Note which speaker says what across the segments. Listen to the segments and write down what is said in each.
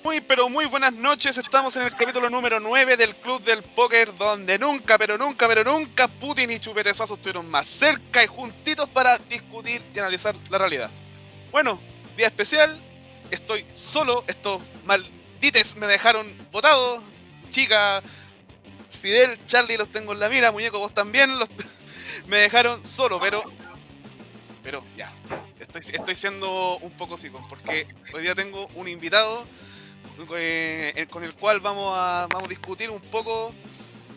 Speaker 1: Muy pero muy buenas noches, estamos en el capítulo número 9 del Club del Póker, donde nunca, pero nunca, pero nunca Putin y Chupete Suazo estuvieron más cerca y juntitos para discutir y analizar la realidad. Bueno, día especial, estoy solo, estos maldites me dejaron botado, chica, Fidel, Charlie los tengo en la mira, muñeco vos también, me dejaron solo, pero ya, estoy siendo un poco psicón, porque hoy día tengo un invitado con el cual vamos a discutir un poco,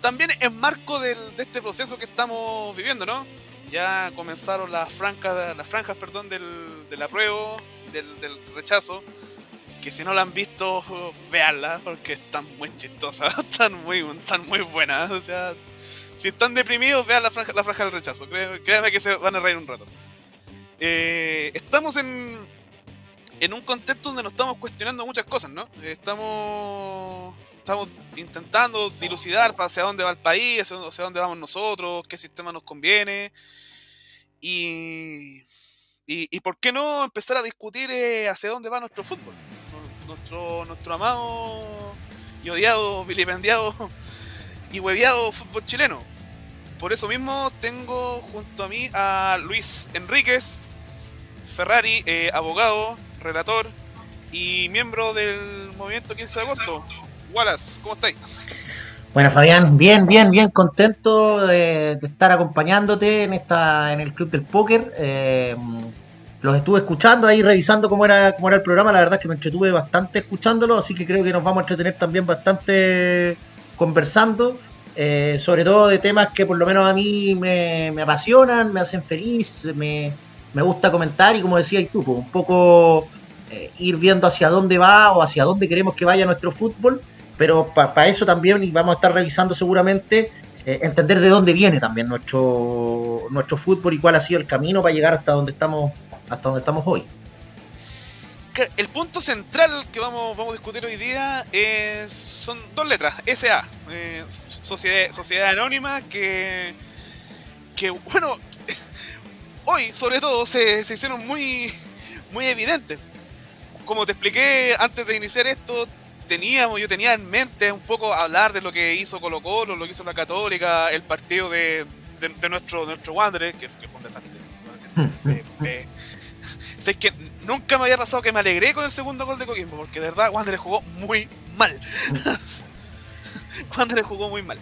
Speaker 1: también en marco de este proceso que estamos viviendo, ¿no? Ya comenzaron las franjas, perdón, del apruebo, del rechazo, que si no la han visto, véanla, porque están muy chistosas, están muy buenas, o sea, si están deprimidos, vean la franja del rechazo, créanme que se van a reír un rato. Estamos en un contexto donde nos estamos cuestionando muchas cosas, ¿no? Estamos intentando dilucidar hacia dónde va el país, hacia dónde vamos nosotros, qué sistema nos conviene y, y por qué no empezar a discutir hacia dónde va nuestro fútbol, nuestro amado y odiado, vilipendiado y hueviado fútbol chileno. Por eso mismo tengo junto a mí a Luis Enríquez Ferrari, abogado, relator y miembro del movimiento 15 de agosto. Wallace, ¿cómo estáis?
Speaker 2: Bueno, Fabián, bien contento de estar acompañándote en el Club del Póker. Los estuve escuchando ahí, revisando cómo era el programa. La verdad es que me entretuve bastante escuchándolo, así que creo que nos vamos a entretener también bastante conversando, sobre todo de temas que por lo menos a mí me apasionan, me hacen feliz, me gusta comentar y como decías tú, pues, un poco ir viendo hacia dónde va o hacia dónde queremos que vaya nuestro fútbol, pero para eso también, y vamos a estar revisando seguramente, entender de dónde viene también nuestro fútbol y cuál ha sido el camino para llegar hasta donde estamos hoy.
Speaker 1: El punto central que vamos a discutir hoy día son dos letras, SA, Sociedad Anónima, que bueno, hoy sobre todo se hicieron muy evidentes. Como te expliqué antes de iniciar esto, yo tenía en mente un poco hablar de lo que hizo Colo Colo, lo que hizo la Católica, el partido de nuestro Wanderers, que fue un desastre. Es que nunca me había pasado que me alegré con el segundo gol de Coquimbo, porque de verdad Wanderers jugó muy mal. Wanderers jugó muy mal.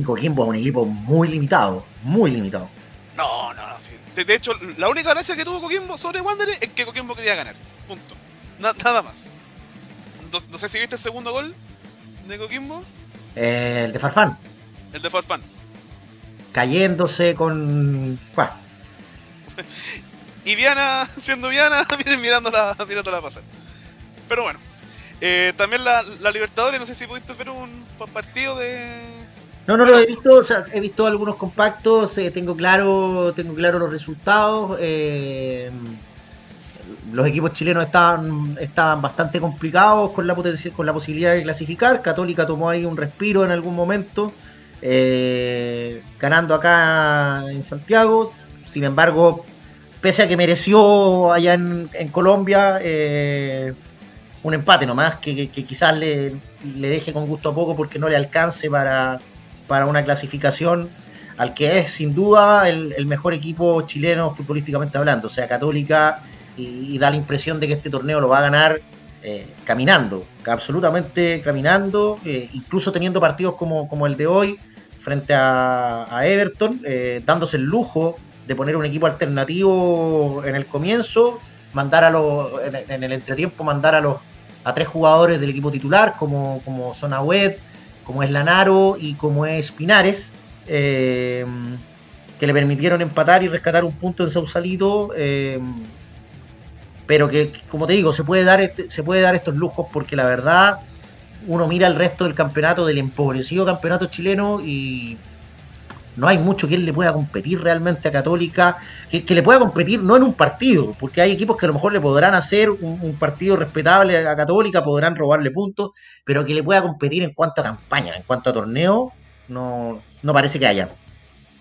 Speaker 2: Coquimbo es un equipo muy limitado, muy limitado.
Speaker 1: No, sí. De hecho, la única gracia que tuvo Coquimbo sobre Wanderers es que Coquimbo quería ganar. Punto. Nada más. No sé si viste el segundo gol de Coquimbo.
Speaker 2: El de Farfán.
Speaker 1: El de Farfán.
Speaker 2: Cayéndose con... Bueno.
Speaker 1: Y Viana, siendo Viana, vienen mirándola pasar. Pero bueno. También la Libertadores, no sé si pudiste ver un partido de...
Speaker 2: No lo he visto, o sea, he visto algunos compactos, tengo claro los resultados. Los equipos chilenos estaban bastante complicados con la posibilidad de clasificar. Católica tomó ahí un respiro en algún momento, ganando acá en Santiago. Sin embargo, pese a que mereció allá en Colombia, un empate nomás, que quizás le deje con gusto a poco porque no le alcance para una clasificación al que es sin duda el mejor equipo chileno futbolísticamente hablando. O sea, Católica, y da la impresión de que este torneo lo va a ganar caminando, absolutamente caminando, incluso teniendo partidos como el de hoy frente a Everton, dándose el lujo de poner un equipo alternativo en el comienzo, mandar en el entretiempo mandar a 3 jugadores del equipo titular como son Agüed, como es Lanaro y como es Pinares, que le permitieron empatar y rescatar un punto en Sausalito, pero que, como te digo, se puede dar estos lujos porque la verdad uno mira el resto del campeonato, del empobrecido campeonato chileno, y no hay mucho quien le pueda competir realmente a Católica, que le pueda competir no en un partido, porque hay equipos que a lo mejor le podrán hacer un partido respetable a Católica, podrán robarle puntos, pero que le pueda competir en cuanto a campaña, en cuanto a torneo, no parece que haya.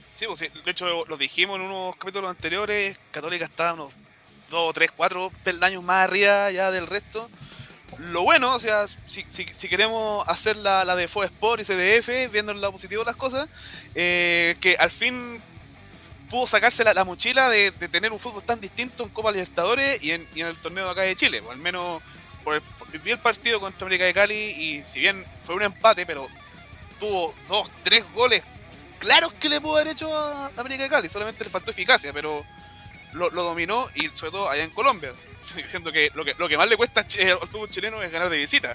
Speaker 1: Sí, pues, de hecho lo dijimos en unos capítulos anteriores, Católica está unos 2, 3, 4 peldaños más arriba ya del resto. lo bueno, o sea, si queremos hacer la de Sport y CDF, viendo el lado positivo de las cosas, que al fin pudo sacarse la mochila de tener un fútbol tan distinto en Copa Libertadores y en el torneo de acá de Chile. O al menos vi el partido contra América de Cali y si bien fue un empate, pero tuvo 2-3 goles claros que le pudo haber hecho a América de Cali. Solamente le faltó eficacia, pero lo dominó, y sobre todo allá en Colombia. Siendo que lo que más le cuesta al fútbol chileno es ganar de visita.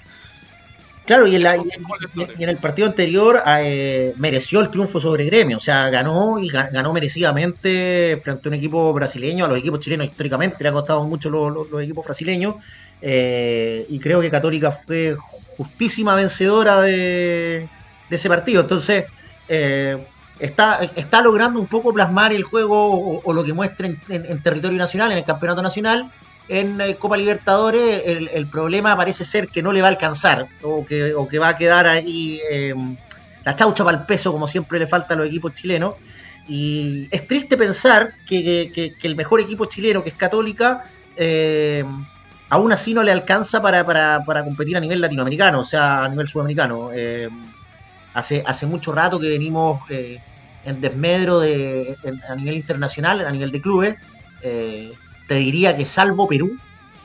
Speaker 2: Claro, y en el partido anterior mereció el triunfo sobre Gremio, o sea, ganó y ganó merecidamente frente a un equipo brasileño. A los equipos chilenos históricamente le ha costado mucho los equipos brasileños, y creo que Católica fue justísima vencedora de ese partido. Entonces, está logrando un poco plasmar el juego o lo que muestra en territorio nacional, en el campeonato nacional. En Copa Libertadores el problema parece ser que no le va a alcanzar, o que va a quedar ahí la chaucha para el peso, como siempre le falta a los equipos chilenos. Y es triste pensar que el mejor equipo chileno, que es Católica, aún así no le alcanza para competir a nivel latinoamericano, o sea, a nivel sudamericano. Hace mucho rato que venimos en desmedro a nivel internacional, a nivel de clubes. Te diría que salvo Perú,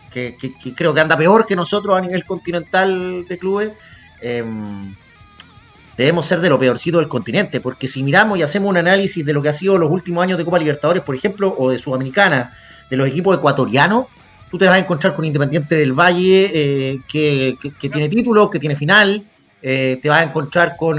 Speaker 2: que creo que anda peor que nosotros a nivel continental de clubes, debemos ser de lo peorcito del continente, porque si miramos y hacemos un análisis de lo que ha sido los últimos años de Copa Libertadores, por ejemplo, o de Sudamericana, de los equipos ecuatorianos, tú te vas a encontrar con Independiente del Valle, que tiene títulos, que tiene final. Te vas a encontrar con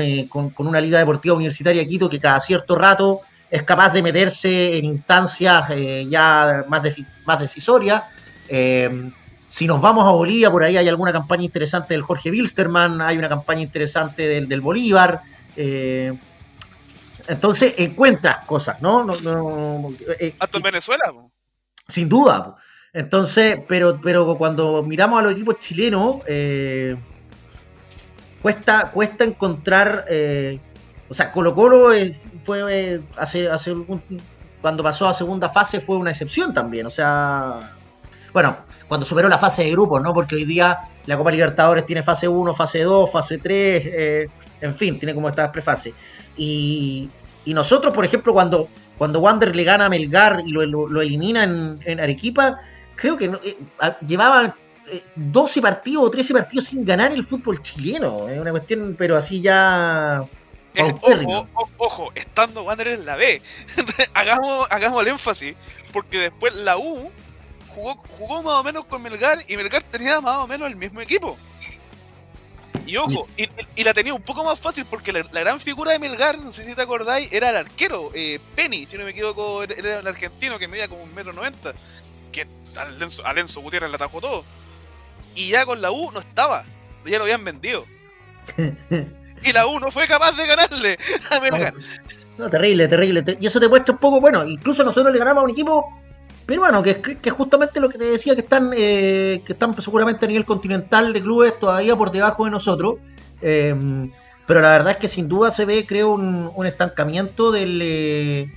Speaker 2: una Liga Deportiva Universitaria Quito que cada cierto rato es capaz de meterse en instancias ya más decisorias. Si nos vamos a Bolivia, por ahí hay alguna campaña interesante del Jorge Wilstermann, hay una campaña interesante del Bolívar. Entonces encuentras cosas, ¿no?
Speaker 1: Hasta en Venezuela.
Speaker 2: Sin duda. Entonces, pero cuando miramos a los equipos chilenos, cuesta encontrar... o sea, Colo-Colo fue cuando pasó a segunda fase fue una excepción también. O sea, bueno, cuando superó la fase de grupos, ¿no? Porque hoy día la Copa Libertadores tiene fase 1, fase 2, fase 3, en fin, tiene como estas prefases. Y nosotros, por ejemplo, cuando Wander le gana a Melgar y lo elimina en Arequipa, creo que llevaba 12 partidos o 13 partidos sin ganar el fútbol chileno. Es una cuestión, pero así ya...
Speaker 1: Ojo, estando Wander en la B, hagamos el énfasis, porque después la U jugó más o menos con Melgar, y Melgar tenía más o menos el mismo equipo. Y ojo, y la tenía un poco más fácil, porque la gran figura de Melgar, no sé si te acordáis, era el arquero, Penny, si no me equivoco, era el argentino que medía como 1,90 m, que a Lenzo Gutiérrez le atajó todo. Y ya con la U no estaba, ya lo habían vendido. Y la U no fue capaz de ganarle a Melgar.
Speaker 2: No, terrible. Y eso te muestra un poco, bueno, incluso nosotros le ganamos a un equipo peruano, que es justamente lo que te decía, que están seguramente a nivel continental de clubes todavía por debajo de nosotros. Pero la verdad es que sin duda se ve, creo, un estancamiento de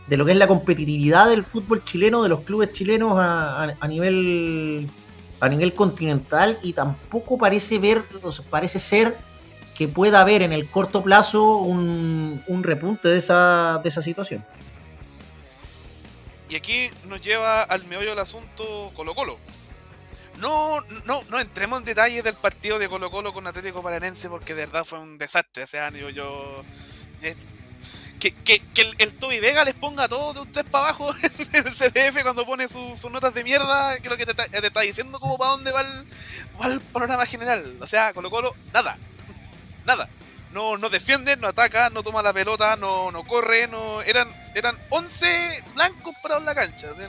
Speaker 2: lo que es la competitividad del fútbol chileno, de los clubes chilenos a nivel continental, y tampoco parece ser que pueda haber en el corto plazo un repunte de esa situación.
Speaker 1: Y aquí nos lleva al meollo del asunto Colo-Colo. No entremos en detalles del partido de Colo-Colo con Atlético Paranense, porque de verdad fue un desastre. O sea, que el Toby Vega les ponga todo de un 3 para abajo en el CDF cuando pone sus notas de mierda, que es lo que te está diciendo como para dónde va el panorama general. O sea, Colo-Colo, nada. No defiende, no ataca, no toma la pelota, no corre, eran 11 blancos parados en la cancha. O sea,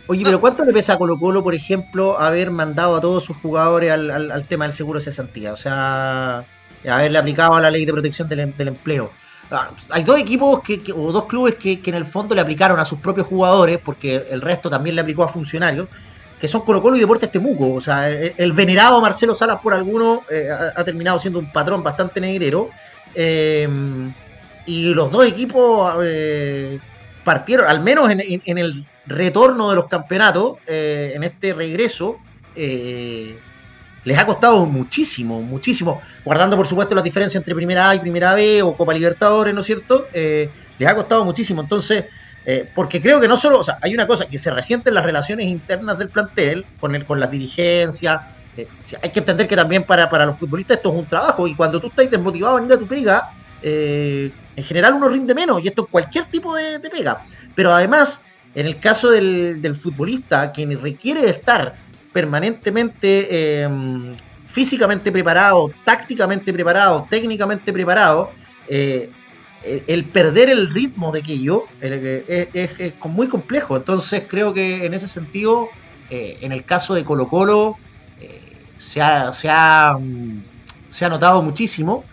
Speaker 2: Oye, pero ¿cuánto le pesa a Colo-Colo, por ejemplo, haber mandado a todos sus jugadores al tema del seguro de cesantía? O sea, haberle aplicado a la ley de protección del empleo. Hay dos equipos o dos clubes que en el fondo le aplicaron a sus propios jugadores, porque el resto también le aplicó a funcionarios, que son Colo-Colo y Deportes Temuco. O sea, el venerado Marcelo Salas, por algunos, ha terminado siendo un patrón bastante negrero. Y los dos equipos partieron, al menos en el retorno de los campeonatos, en este regreso, les ha costado muchísimo, muchísimo, guardando por supuesto las diferencias entre Primera A y Primera B o Copa Libertadores, ¿no es cierto? Les ha costado muchísimo, entonces, porque creo que no solo, o sea, hay una cosa que se resienten las relaciones internas del plantel con las dirigencias. Hay que entender que también para los futbolistas esto es un trabajo, y cuando tú estás desmotivado en ir a tu pega, en general uno rinde menos, y esto es cualquier tipo de pega. Pero además, en el caso del futbolista, quien requiere de estar permanentemente físicamente preparado, tácticamente preparado, técnicamente preparado, el perder el ritmo de aquello es muy complejo. Entonces creo que en ese sentido, en el caso de Colo-Colo, se ha notado muchísimo.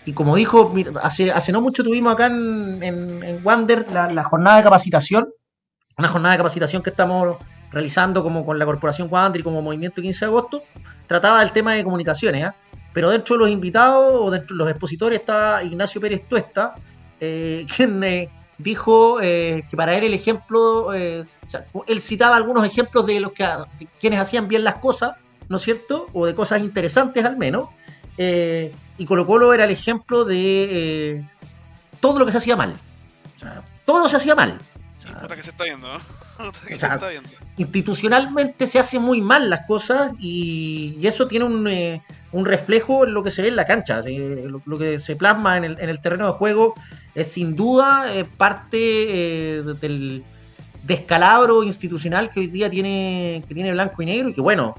Speaker 2: Y como dijo, hace no mucho tuvimos acá en Wander la jornada de capacitación, una jornada de capacitación que estamos realizando como con la Corporación Wander y como Movimiento 15 de Agosto, trataba el tema de comunicaciones, ¿eh? Pero dentro de los invitados o dentro de los expositores estaba Ignacio Pérez Tuesta, quien dijo que para él el ejemplo, o sea, él citaba algunos ejemplos de de quienes hacían bien las cosas, ¿no es cierto? O de cosas interesantes al menos, y Colo-Colo era el ejemplo de todo lo que se hacía mal. O sea, todo se hacía mal.
Speaker 1: Puta que se está viendo, ¿no?
Speaker 2: O sea, institucionalmente se hacen muy mal las cosas, y eso tiene un reflejo en lo que se ve en la cancha. Lo que se plasma en el terreno de juego es sin duda parte del descalabro institucional que hoy día tiene Blanco y Negro, y que bueno,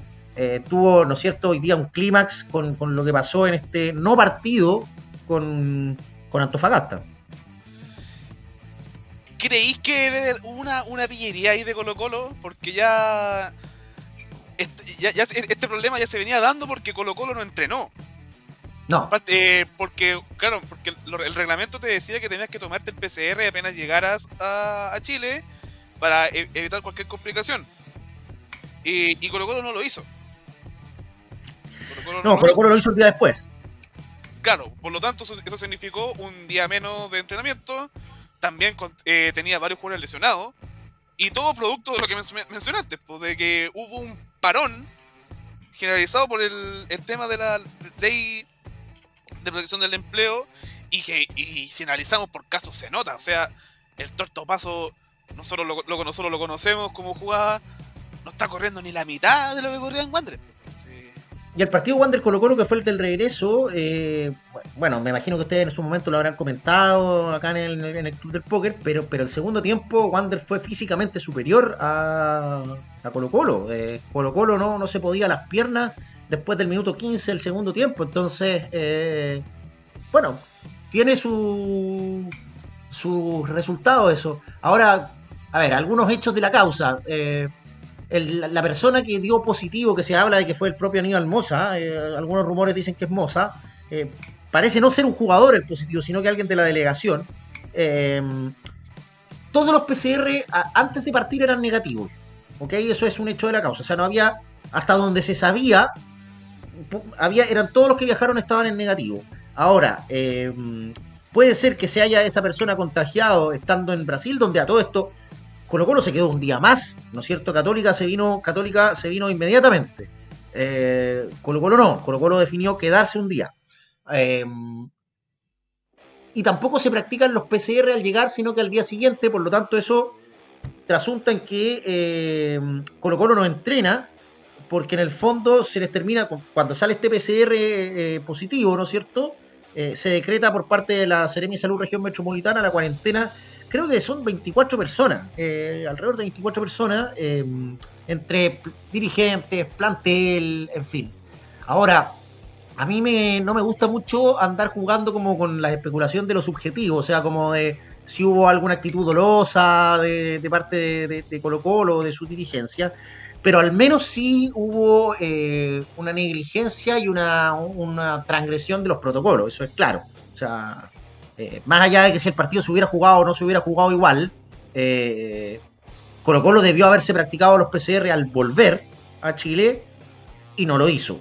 Speaker 2: tuvo, ¿no es cierto?, hoy día un clímax con lo que pasó en este no partido con Antofagasta.
Speaker 1: ¿Creéis que debe haber una pillería ahí de Colo-Colo? Porque ya este problema ya se venía dando porque Colo-Colo no entrenó.
Speaker 2: No.
Speaker 1: Porque el reglamento te decía que tenías que tomarte el PCR apenas llegaras a Chile para evitar cualquier complicación. Y Colo-Colo no lo hizo.
Speaker 2: Colo-Colo lo hizo el día después.
Speaker 1: Claro, por lo tanto eso significó un día menos de entrenamiento. También tenía varios jugadores lesionados. Y todo producto de lo que mencionaste, pues, de que hubo un parón generalizado por el tema de la ley de protección del empleo. Y si analizamos por casos se nota. O sea, el Torto Paso, nosotros lo conocemos como jugaba, no está corriendo ni la mitad de lo que corría en Wander.
Speaker 2: Y el partido Wander Colo-Colo, que fue el del regreso, bueno, me imagino que ustedes en su momento lo habrán comentado acá en el Club del Póker, pero el segundo tiempo Wander fue físicamente superior a Colo-Colo. Colo-Colo no se podía las piernas después del minuto 15 del segundo tiempo. Entonces, bueno, tiene su resultado eso. Ahora, a ver, algunos hechos de la causa. La persona que dio positivo, que se habla de que fue el propio Aníbal Mosa, algunos rumores dicen que es Mosa, parece no ser un jugador el positivo, sino que alguien de la delegación. Todos los PCR antes de partir eran negativos, ¿ok? Eso es un hecho de la causa. O sea, no había, hasta donde se sabía, eran todos los que viajaron estaban en negativo. Ahora, puede ser que se haya esa persona contagiado estando en Brasil, donde a todo esto Colo-Colo se quedó un día más, ¿no es cierto? Católica se vino inmediatamente. Colo-Colo no, Colo-Colo definió quedarse un día. Y tampoco se practican los PCR al llegar, sino que al día siguiente, por lo tanto eso trasunta en que Colo-Colo no entrena, porque en el fondo se les termina, cuando sale este PCR positivo, ¿no es cierto? Se decreta por parte de la Seremi de Salud Región Metropolitana la cuarentena. Creo que son 24 personas, alrededor de 24 personas, entre dirigentes, plantel, en fin. Ahora, a mí no me gusta mucho andar jugando como con la especulación de lo subjetivo, o sea, como de si hubo alguna actitud dolosa de parte de Colo-Colo, de su dirigencia, pero al menos sí hubo una negligencia y una transgresión de los protocolos, eso es claro. O sea, más allá de que si el partido se hubiera jugado o no se hubiera jugado igual, Colo-Colo debió haberse practicado los PCR al volver a Chile y no lo hizo.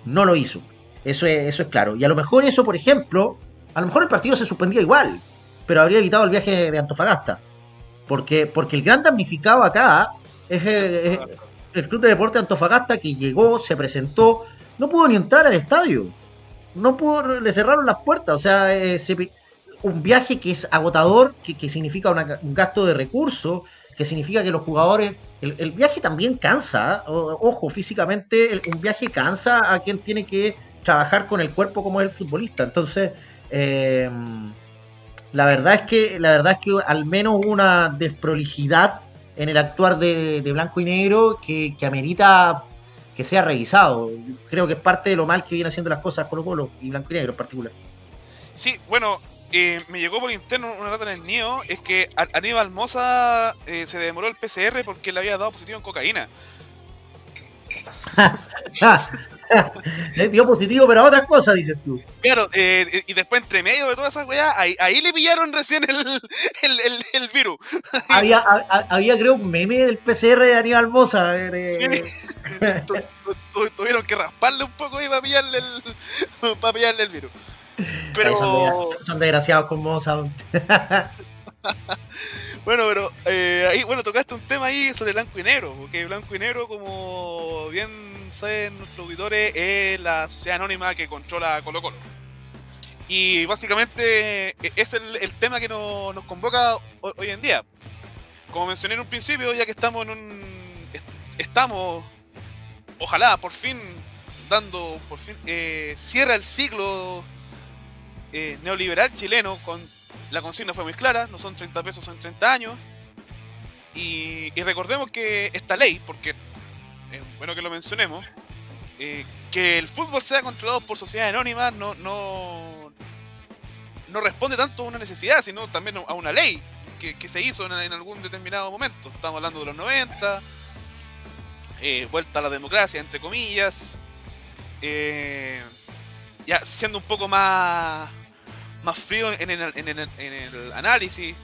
Speaker 2: No lo hizo. Eso es claro. Y a lo mejor eso, por ejemplo, a lo mejor el partido se suspendía igual, pero habría evitado el viaje de Antofagasta. Porque el gran damnificado acá es el Club de Deportes Antofagasta, que llegó, se presentó, no pudo ni entrar al estadio. No pudo, le cerraron las puertas. O sea, un viaje que es agotador, que significa un gasto de recursos, que significa que los jugadores. El viaje también cansa. Ojo, físicamente, un viaje cansa a quien tiene que trabajar con el cuerpo como es el futbolista. Entonces, eh, la verdad es que al menos hubo una desprolijidad en el actuar de Blanco y Negro que amerita que sea revisado. Creo que es parte de lo mal que viene haciendo las cosas Colo Colo y Blanco y Negro en particular.
Speaker 1: Sí, bueno, me llegó por interno una nota en el NIO, es que Aníbal Moza se demoró el PCR porque le había dado positivo en cocaína.
Speaker 2: Dio positivo, pero a otras cosas, dices tú.
Speaker 1: Claro, y después entre medio de todas esas weas, ahí le pillaron recién el virus.
Speaker 2: Había, creo, un meme del PCR de Aníbal Moza.
Speaker 1: Tuvieron que rasparle un poco ahí para pillarle el virus.
Speaker 2: Pero son desgraciados con Moza.
Speaker 1: Bueno, pero ahí, bueno, tocaste un tema ahí sobre Blanco y Negro, porque Blanco y Negro, como bien saben nuestros auditores, es la sociedad anónima que controla Colo Colo. Y básicamente es el tema que nos convoca hoy en día. Como mencioné en un principio, ya que estamos estamos, ojalá, por fin, cierra el ciclo neoliberal chileno. La consigna fue muy clara, no son 30 pesos, son 30 años. Y recordemos que esta ley, porque es bueno que lo mencionemos, que el fútbol sea controlado por sociedades anónimas no responde tanto a una necesidad, sino también a una ley que se hizo en algún determinado momento. Estamos hablando de los 90, vuelta a la democracia, entre comillas. Ya siendo un poco más frío en el análisis,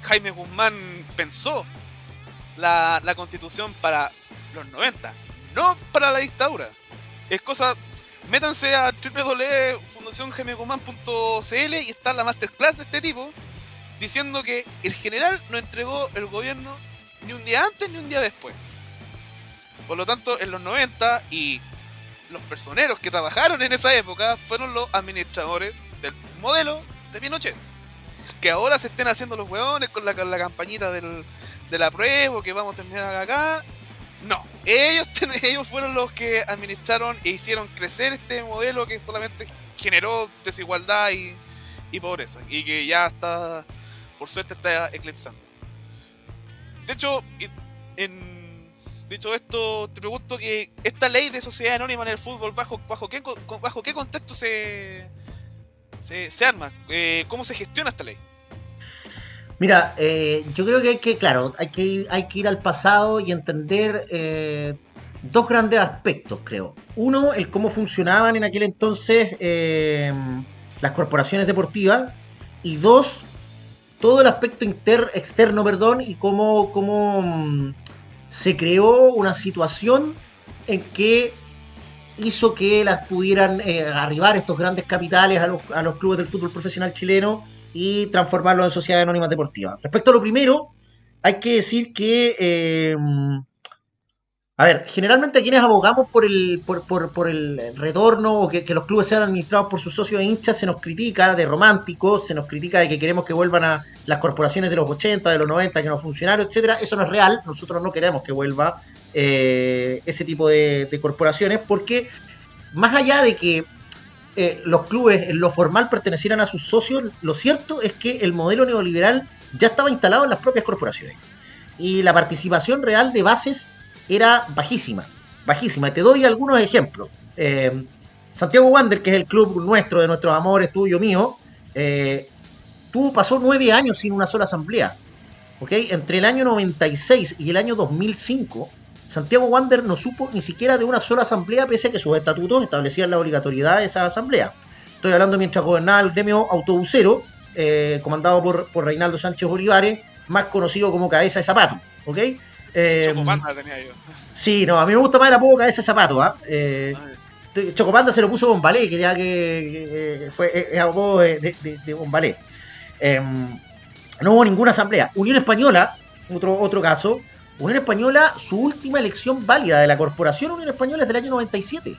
Speaker 1: Jaime Guzmán pensó la constitución para los 90, no para la dictadura. Es cosa, métanse a www.fundacionjaimeguzmán.cl y está la masterclass de este tipo diciendo que el general no entregó el gobierno ni un día antes ni un día después. Por lo tanto, en los 90, y los personeros que trabajaron en esa época fueron los administradores del modelo de Pinochet. Que ahora se estén haciendo los hueones con la campañita de la prueba, que vamos a terminar acá. No, ellos fueron los que administraron e hicieron crecer este modelo que solamente generó desigualdad y pobreza. Y que ya está, por suerte, está eclipsando. De hecho, dicho esto, te pregunto que esta ley de sociedad anónima en el fútbol, ¿bajo qué contexto se arma? ¿Cómo se gestiona esta ley?
Speaker 2: Mira, yo creo que claro, hay que ir al pasado y entender dos grandes aspectos, creo. Uno, el cómo funcionaban en aquel entonces las corporaciones deportivas. Y dos, todo el aspecto externo, y cómo se creó una situación en que hizo que las pudieran arribar estos grandes capitales a los clubes del fútbol profesional chileno y transformarlos en sociedades anónimas deportivas. Respecto a lo primero, hay que decir que, a ver, generalmente quienes abogamos por el retorno o que los clubes sean administrados por sus socios e hinchas, se nos critica de románticos, se nos critica de que queremos que vuelvan a las corporaciones de los 80, de los 90, que no funcionaron, etcétera. Eso no es real, nosotros no queremos que vuelva ese tipo de corporaciones, porque más allá de que los clubes en lo formal pertenecieran a sus socios, lo cierto es que el modelo neoliberal ya estaba instalado en las propias corporaciones y la participación real de bases era bajísima. Te doy algunos ejemplos. Santiago Wander, que es el club nuestro, de nuestros amores, tuyo, mío, pasó 9 años sin una sola asamblea. ¿Okay? Entre el año 96 y el año 2005, Santiago Wander no supo ni siquiera de una sola asamblea, pese a que sus estatutos establecían la obligatoriedad de esa asamblea. Estoy hablando mientras gobernaba el gremio autobusero, comandado por Reinaldo Sánchez Olivares, más conocido como Cabeza de Zapato. ¿Okay?
Speaker 1: Chocopanda tenía yo.
Speaker 2: Sí, no, a mí me gusta más el apodo Cabeza de Zapato. Chocopanda se lo puso Bombalé, que ya que fue apodo de Bombalé. No hubo ninguna asamblea. Unión Española, otro caso, Unión Española, su última elección válida de la corporación Unión Española es del año 97.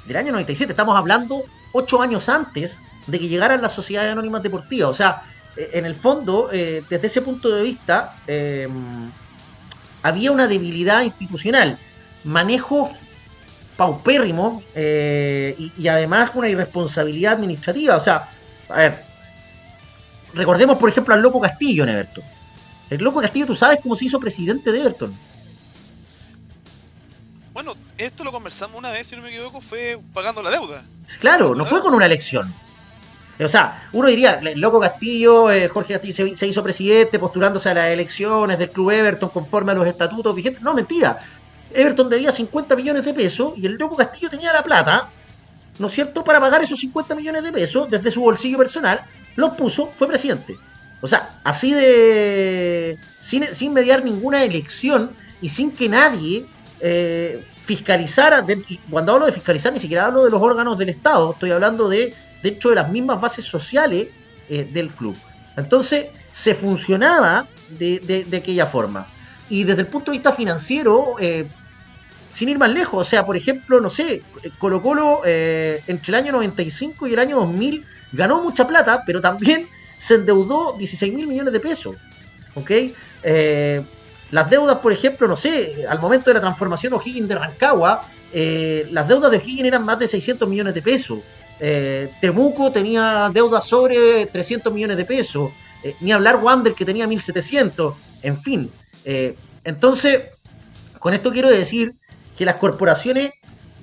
Speaker 2: Del año 97, estamos hablando 8 años antes de que llegaran las sociedades anónimas deportivas. O sea, en el fondo, desde ese punto de vista, había una debilidad institucional, manejo paupérrimo y además una irresponsabilidad administrativa. O sea, a ver, recordemos por ejemplo al Loco Castillo en Everton. El Loco Castillo, ¿tú sabes cómo se hizo presidente de Everton?
Speaker 1: Bueno, esto lo conversamos una vez, si no me equivoco, fue pagando la deuda.
Speaker 2: Claro, no fue con una elección. O sea, uno diría, el Loco Castillo, Jorge Castillo se hizo presidente postulándose a las elecciones del club Everton conforme a los estatutos vigentes. No, mentira. Everton debía 50 millones de pesos y el Loco Castillo tenía la plata, ¿no es cierto?, para pagar esos 50 millones de pesos desde su bolsillo personal, los puso, fue presidente. O sea, así de... sin mediar ninguna elección y sin que nadie fiscalizara. Y cuando hablo de fiscalizar, ni siquiera hablo de los órganos del Estado, estoy hablando de hecho de las mismas bases sociales del club. Entonces, se funcionaba de aquella forma. Y desde el punto de vista financiero, sin ir más lejos, o sea, por ejemplo, no sé, Colo-Colo entre el año 95 y el año 2000 ganó mucha plata, pero también se endeudó 16.000 millones de pesos. ¿Ok? Las deudas, por ejemplo, no sé, al momento de la transformación O'Higgins de Rancagua, las deudas de O'Higgins eran más de 600 millones de pesos. Temuco tenía deudas sobre 300 millones de pesos. Ni hablar Wander, que tenía 1.700. En fin. Entonces, con esto quiero decir que las corporaciones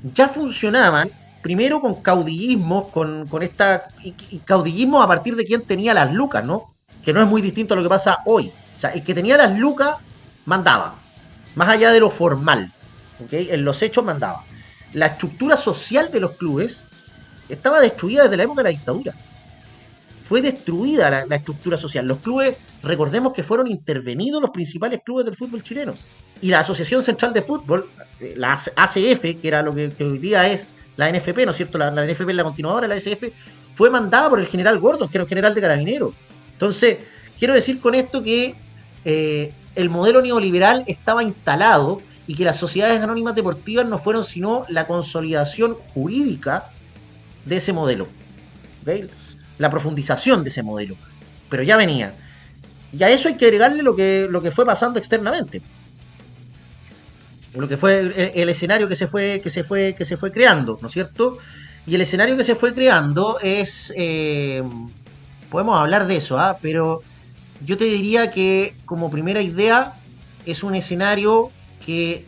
Speaker 2: ya funcionaban primero con caudillismo, con esta y caudillismo a partir de quien tenía las lucas, ¿no? Que no es muy distinto a lo que pasa hoy. O sea, el que tenía las lucas mandaba, más allá de lo formal, ¿okay? En los hechos mandaba. La estructura social de los clubes estaba destruida desde la época de la dictadura. Fue destruida la estructura social. Los clubes, recordemos que fueron intervenidos los principales clubes del fútbol chileno. Y la Asociación Central de Fútbol, la ACF, que era lo que hoy día es la NFP, ¿no es cierto? La NFP es la continuadora de la ACF, fue mandada por el general Gordon, que era un general de carabineros. Entonces, quiero decir con esto que el modelo neoliberal estaba instalado y que las sociedades anónimas deportivas no fueron sino la consolidación jurídica de ese modelo, ¿okay? La profundización de ese modelo, pero ya venía. Y a eso hay que agregarle lo que fue pasando externamente, lo que fue el escenario que se fue creando, ¿no es cierto? Y el escenario que se fue creando es, podemos hablar de eso, pero yo te diría que como primera idea es un escenario que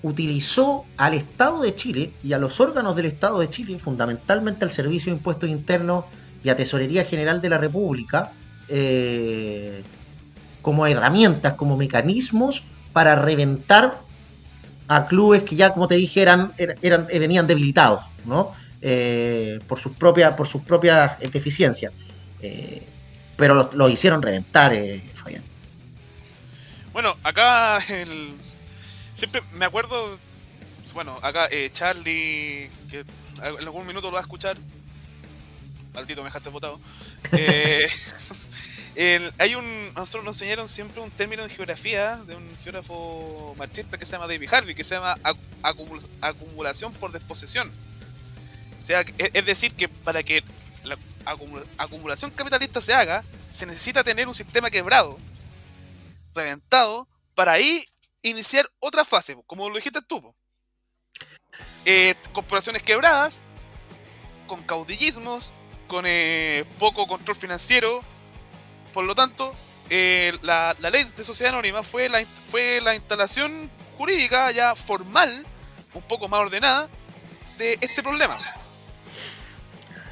Speaker 2: utilizó al Estado de Chile y a los órganos del Estado de Chile, fundamentalmente al Servicio de Impuestos Internos y a Tesorería General de la República, como herramientas, como mecanismos para reventar a clubes que ya, como te dije, venían debilitados, ¿no? Por sus propias deficiencias. Pero lo hicieron reventar, Fabián.
Speaker 1: Bueno, acá siempre me acuerdo, bueno, acá Charlie, que en algún minuto lo va a escuchar, maldito me dejaste botado. Nosotros nos enseñaron siempre un término en geografía de un geógrafo marxista que se llama David Harvey, que se llama acumulación por desposesión. O sea, es decir, que para que la acumulación capitalista se haga, se necesita tener un sistema quebrado, reventado, para ahí iniciar otra fase, como lo dijiste tú. Corporaciones quebradas, con caudillismos, con poco control financiero. Por lo tanto, la ley de sociedad anónima fue la instalación jurídica ya formal, un poco más ordenada, de este problema.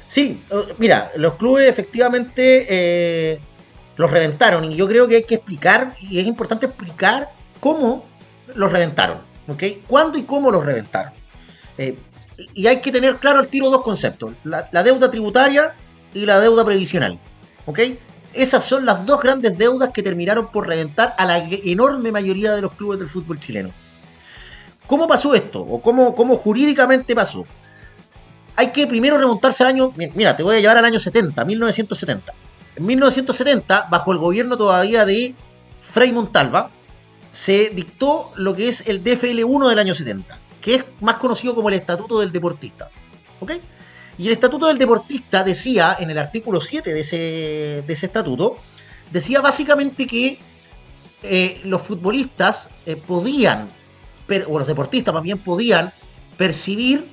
Speaker 2: Sí, mira, los clubes efectivamente los reventaron y yo creo que hay que explicar, y es importante explicar cómo los reventaron, ¿ok? ¿Cuándo y cómo los reventaron? Y hay que tener claro al tiro dos conceptos, la deuda tributaria y la deuda previsional, ¿ok? Esas son las dos grandes deudas que terminaron por reventar a la enorme mayoría de los clubes del fútbol chileno. ¿Cómo pasó esto? ¿O cómo jurídicamente pasó? Hay que primero remontarse al año... Mira, te voy a llevar al año 70, 1970. En 1970, bajo el gobierno todavía de Frei Montalva, se dictó lo que es el DFL1 del año 70, que es más conocido como el Estatuto del Deportista. ¿Ok? Y el Estatuto del Deportista decía, en el artículo 7 de ese estatuto, decía básicamente que los futbolistas podían, o los deportistas más bien podían percibir,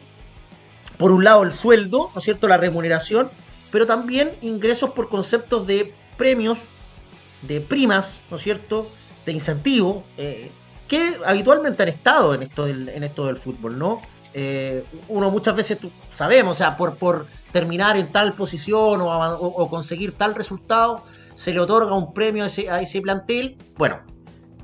Speaker 2: por un lado el sueldo, ¿no es cierto?, la remuneración, pero también ingresos por conceptos de premios, de primas, ¿no es cierto?, de incentivos, que habitualmente han estado en esto del fútbol, ¿no? Uno muchas veces, sabemos, o sea, por terminar en tal posición o conseguir tal resultado, se le otorga un premio a ese plantel. Bueno,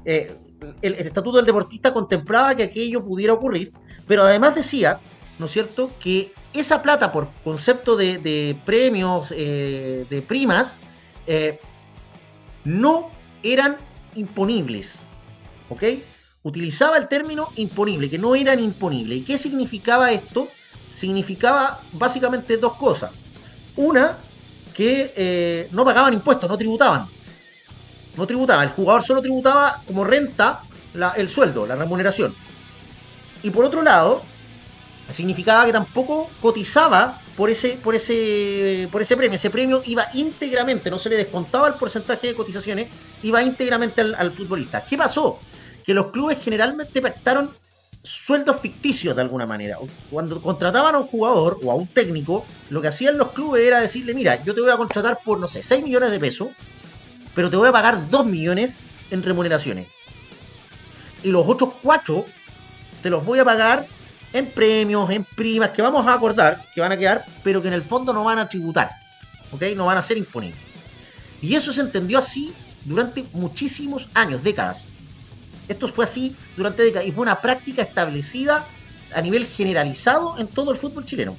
Speaker 2: el Estatuto del Deportista contemplaba que aquello pudiera ocurrir, pero además decía, ¿no es cierto?, que esa plata por concepto de premios, de primas, no eran imponibles, ¿ok? Utilizaba el término imponible, que no eran imponibles. ¿Y qué significaba esto? Significaba básicamente dos cosas. Una, que no pagaban impuestos, no tributaban. No tributaba, el jugador solo tributaba como renta el sueldo, la remuneración. Y por otro lado, significaba que tampoco cotizaba por ese premio. Ese premio iba íntegramente, no se le descontaba el porcentaje de cotizaciones, iba íntegramente al futbolista. ¿Qué pasó? Que los clubes generalmente pactaron sueldos ficticios de alguna manera. Cuando contrataban a un jugador o a un técnico, lo que hacían los clubes era decirle, mira, yo te voy a contratar por, no sé, 6 millones de pesos, pero te voy a pagar 2 millones en remuneraciones. Y los otros 4 te los voy a pagar en premios, en primas, que vamos a acordar, que van a quedar, pero que en el fondo no van a tributar, ¿ok? No van a ser imponibles. Y eso se entendió así durante muchísimos años, décadas. Esto fue así durante décadas y fue una práctica establecida a nivel generalizado en todo el fútbol chileno.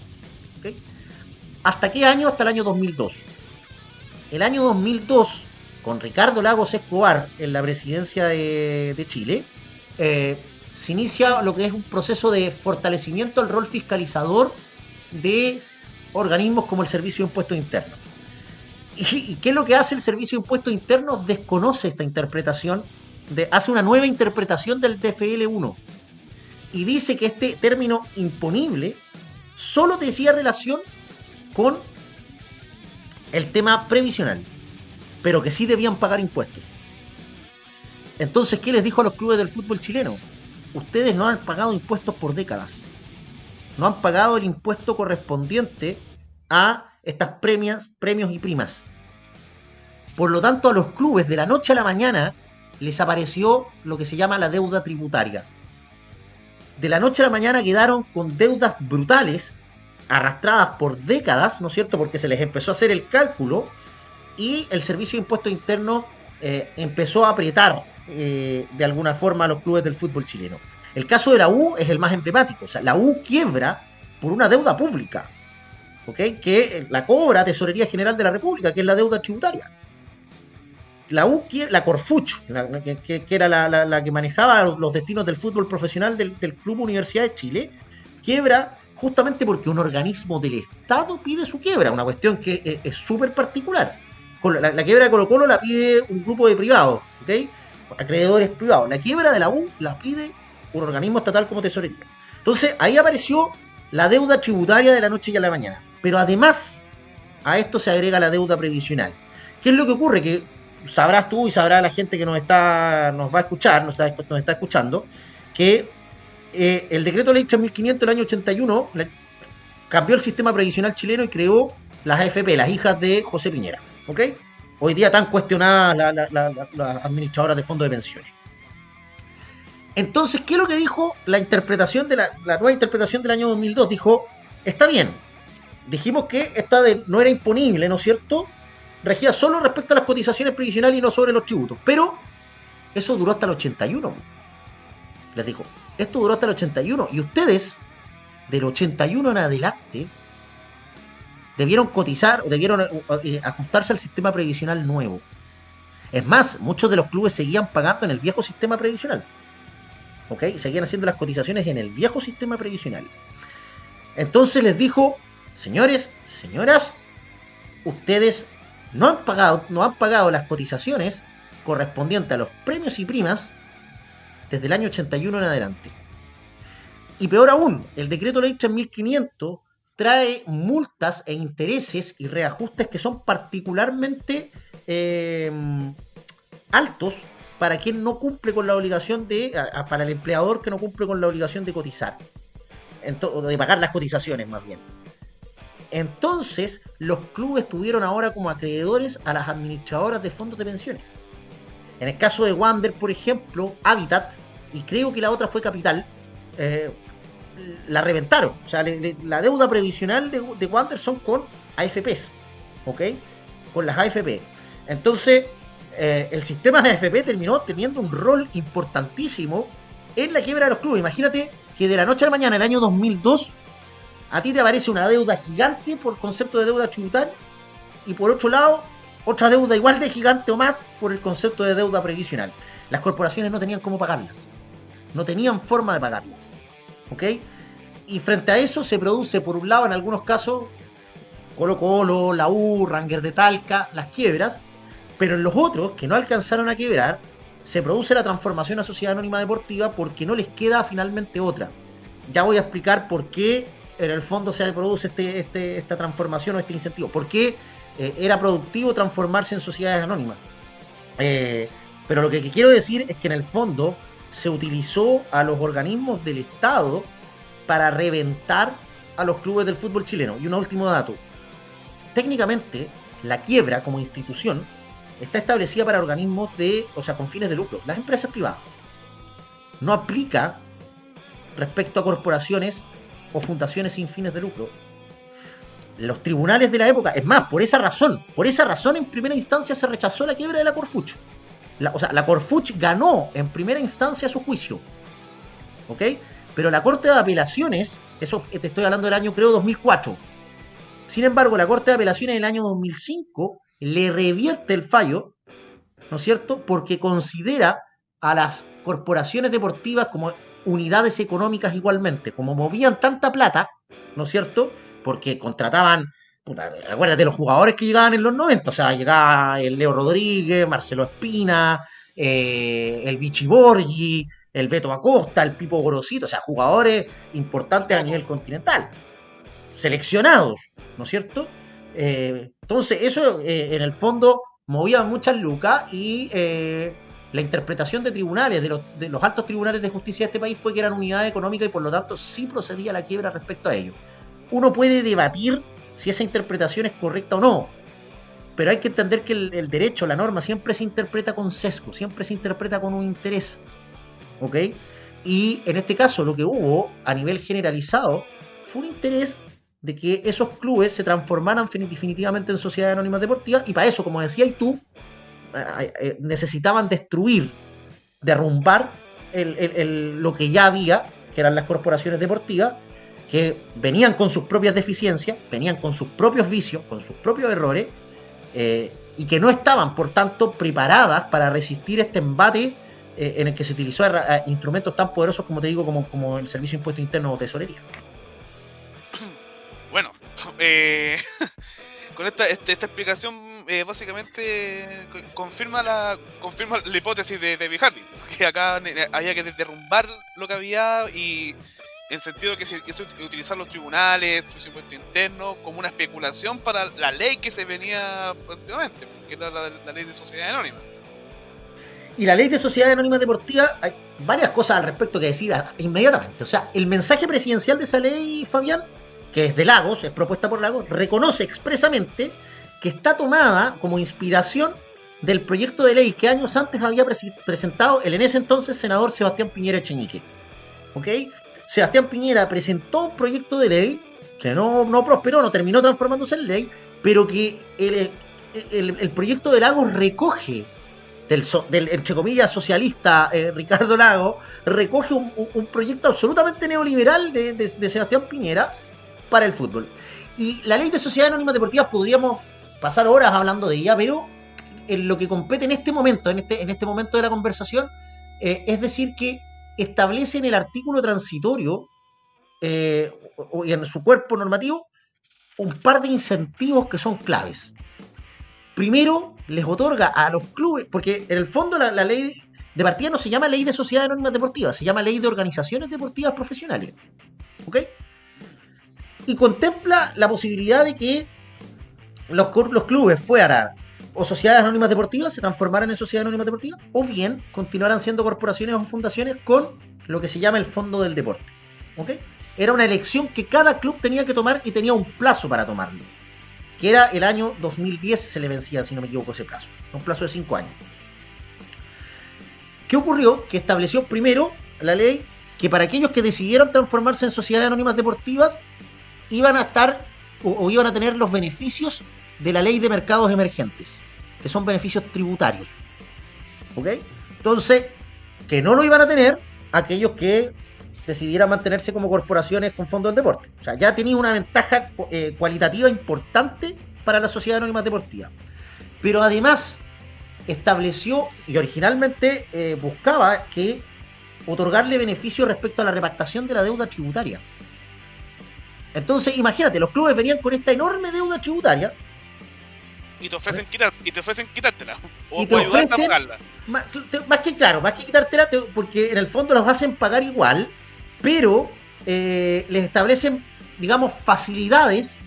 Speaker 2: ¿Okay? ¿Hasta qué año? Hasta el año 2002. El año 2002, con Ricardo Lagos Escobar en la presidencia de Chile, se inicia lo que es un proceso de fortalecimiento del rol fiscalizador de organismos como el Servicio de Impuestos Internos. ¿Y qué es lo que hace el Servicio de Impuestos Internos? Desconoce esta interpretación, hace una nueva interpretación del DFL1 y dice que este término imponible solo decía relación con el tema previsional, pero que sí debían pagar impuestos. Entonces, ¿qué les dijo a los clubes del fútbol chileno? Ustedes no han pagado impuestos por décadas. No han pagado el impuesto correspondiente a estas premios y primas. Por lo tanto, a los clubes de la noche a la mañana les apareció lo que se llama la deuda tributaria. De la noche a la mañana quedaron con deudas brutales, arrastradas por décadas, ¿no es cierto? Porque se les empezó a hacer el cálculo y el Servicio de Impuestos Internos empezó a apretar de alguna forma a los clubes del fútbol chileno. El caso de la U es el más emblemático. O sea, la U quiebra por una deuda pública, ¿okay? Que la cobra Tesorería General de la República, que es la deuda tributaria. La U, la Corfuch, que era la que manejaba los destinos del fútbol profesional del Club Universidad de Chile, quiebra justamente porque un organismo del Estado pide su quiebra, una cuestión que es súper particular. La quiebra de Colo-Colo la pide un grupo de privados, ¿okay? Acreedores privados. La quiebra de la U la pide un organismo estatal como Tesorería. Entonces ahí apareció la deuda tributaria de la noche y a la mañana. Pero además a esto se agrega la deuda previsional. ¿Qué es lo que ocurre? Que sabrás tú y sabrá la gente que nos va a escuchar, nos está escuchando, que el decreto ley 3500 del año 81 cambió el sistema previsional chileno y creó las AFP, las hijas de José Piñera, ¿ok? Hoy día tan cuestionadas las administradoras de fondos de pensiones. Entonces, ¿qué es lo que dijo la interpretación de la nueva interpretación del año 2002? Dijo, está bien, dijimos que esta no era imponible, ¿no es cierto? Regía solo respecto a las cotizaciones previsionales y no sobre los tributos. Pero eso duró hasta el 81. Les dijo, esto duró hasta el 81. Y ustedes, del 81 en adelante, debieron cotizar o debieron ajustarse al sistema previsional nuevo. Es más, muchos de los clubes seguían pagando en el viejo sistema previsional. ¿Ok? Seguían haciendo las cotizaciones en el viejo sistema previsional. Entonces les dijo, señores, señoras, ustedes no han pagado las cotizaciones correspondientes a los premios y primas desde el año 81 en adelante. Y peor aún, el decreto ley 3500 trae multas e intereses y reajustes que son particularmente eh, altos para quien no cumple con la obligación para el empleador que no cumple con la obligación de cotizar, de pagar las cotizaciones más bien. Entonces, los clubes tuvieron ahora como acreedores a las administradoras de fondos de pensiones. En el caso de Wander, por ejemplo, Habitat, y creo que la otra fue Capital, la reventaron. O sea, la deuda previsional de Wander son con AFPs, ¿ok? Con las AFP. Entonces, el sistema de AFP terminó teniendo un rol importantísimo en la quiebra de los clubes. Imagínate que de la noche a la mañana, en el año 2002, a ti te aparece una deuda gigante por concepto de deuda tributaria y por otro lado, otra deuda igual de gigante o más por el concepto de deuda previsional. Las corporaciones no tenían cómo pagarlas. No tenían forma de pagarlas. ¿Ok? Y frente a eso se produce, por un lado, en algunos casos, Colo Colo, la U, Ranger de Talca, las quiebras, pero en los otros, que no alcanzaron a quebrar, se produce la transformación a sociedad anónima deportiva porque no les queda finalmente otra. Ya voy a explicar por qué en el fondo se produce esta transformación o este incentivo. ¿Por qué era productivo transformarse en sociedades anónimas? Pero lo que quiero decir es que en el fondo se utilizó a los organismos del Estado para reventar a los clubes del fútbol chileno. Y un último dato. Técnicamente, la quiebra como institución está establecida para organismos con fines de lucro, las empresas privadas. No aplica respecto a corporaciones o fundaciones sin fines de lucro. Los tribunales de la época, es más, por esa razón en primera instancia se rechazó la quiebra de la Corfuch. La Corfuch ganó en primera instancia su juicio, ¿ok? Pero la Corte de Apelaciones, eso te estoy hablando del año creo 2004, sin embargo la Corte de Apelaciones del año 2005 le revierte el fallo, ¿no es cierto?, porque considera a las corporaciones deportivas como unidades económicas igualmente, como movían tanta plata, ¿no es cierto?, porque contrataban, acuérdate los jugadores que llegaban en los 90, o sea, llegaba el Leo Rodríguez, Marcelo Espina, el Vichy Borgi, el Beto Acosta, el Pipo Gorosito, o sea, jugadores importantes a nivel continental, seleccionados, ¿no es cierto? Entonces, eso en el fondo movía muchas lucas y la interpretación de tribunales, de los altos tribunales de justicia de este país fue que eran unidades económicas y por lo tanto sí procedía la quiebra respecto a ello. Uno puede debatir si esa interpretación es correcta o no, pero hay que entender que el derecho, la norma, siempre se interpreta con sesgo, siempre se interpreta con un interés, ¿ok? Y en este caso lo que hubo a nivel generalizado fue un interés de que esos clubes se transformaran definitivamente en sociedades anónimas deportivas y para eso, como decías tú, necesitaban destruir, derrumbar lo que ya había, que eran las corporaciones deportivas, que venían con sus propias deficiencias, venían con sus propios vicios, con sus propios errores, y que no estaban, por tanto, preparadas para resistir este embate en el que se utilizó instrumentos tan poderosos como te digo, como el Servicio de Impuesto Interno o Tesorería.
Speaker 1: Bueno, con esta explicación básicamente confirma la hipótesis de Harvey, que acá había que derrumbar lo que había y en sentido que se utilizar los tribunales, el impuesto interno como una especulación para la ley que se venía últimamente, que era la ley de sociedad anónima.
Speaker 2: Y la ley de sociedad anónima deportiva, hay varias cosas al respecto que decir inmediatamente. O sea, el mensaje presidencial de esa ley, Fabián, que es de Lagos, es propuesta por Lagos, reconoce expresamente que está tomada como inspiración del proyecto de ley que años antes había presentado el en ese entonces senador Sebastián Piñera Echeñique. ¿Ok? Sebastián Piñera presentó un proyecto de ley que no prosperó, no terminó transformándose en ley, pero que el proyecto de Lagos recoge del entre comillas socialista Ricardo Lagos, recoge un proyecto absolutamente neoliberal de Sebastián Piñera para el fútbol. Y la ley de sociedades anónimas deportivas podríamos pasar horas hablando de ella, pero en lo que compete en este momento, en este momento de la conversación, es decir que establece en el artículo transitorio y en su cuerpo normativo un par de incentivos que son claves. Primero, les otorga a los clubes, porque en el fondo la ley de partida no se llama ley de sociedades anónimas deportivas, se llama ley de organizaciones deportivas profesionales. ¿Ok? Y contempla la posibilidad de que los clubes fueran o sociedades anónimas deportivas, se transformaran en sociedades anónimas deportivas, o bien continuaran siendo corporaciones o fundaciones con lo que se llama el fondo del deporte. ¿Ok? Era una elección que cada club tenía que tomar y tenía un plazo para tomarlo, que era el año 2010, se le vencía, si no me equivoco, ese plazo, un plazo de 5 años. ¿Qué ocurrió? Que estableció primero la ley que para aquellos que decidieran transformarse en sociedades anónimas deportivas iban a estar o iban a tener los beneficios de la ley de mercados emergentes, que son beneficios tributarios. ¿Ok? Entonces, que no lo iban a tener aquellos que decidieran mantenerse como corporaciones con fondo del deporte. O sea, ya tenía una ventaja cualitativa importante para las sociedades anónimas deportivas. Pero además estableció y originalmente buscaba que otorgarle beneficios respecto a la repactación de la deuda tributaria. Entonces, imagínate, los clubes venían con esta enorme deuda tributaria
Speaker 1: y te ofrecen quitártela o
Speaker 2: y te
Speaker 1: ayudarte
Speaker 2: ofrecen,
Speaker 1: a pagarla.
Speaker 2: más que quitártela, porque en el fondo los hacen pagar igual, pero les establecen, digamos, facilidades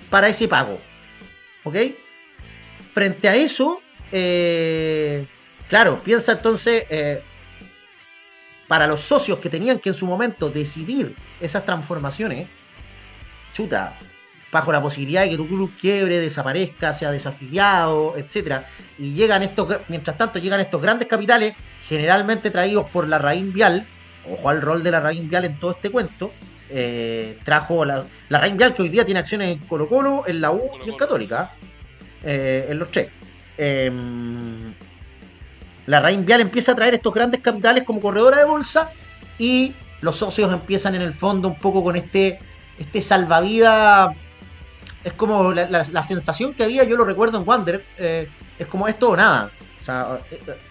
Speaker 2: para ese pago. ¿Ok? Frente a eso, claro, piensa entonces, para los socios que tenían que en su momento decidir esas transformaciones, chuta, bajo la posibilidad de que tu club quiebre, desaparezca, sea desafiliado, etcétera, y mientras tanto llegan estos grandes capitales, generalmente traídos por la Larraín Vial. Ojo al rol de la Larraín Vial en todo este cuento. Trajo la Larraín Vial, que hoy día tiene acciones en Colo-Colo, en la U y en Católica, en los tres. La Larraín Vial empieza a traer estos grandes capitales como corredora de bolsa, y los socios empiezan en el fondo un poco con este salvavidas. Es como la sensación que había, yo lo recuerdo en Wander, es como esto o nada. O sea,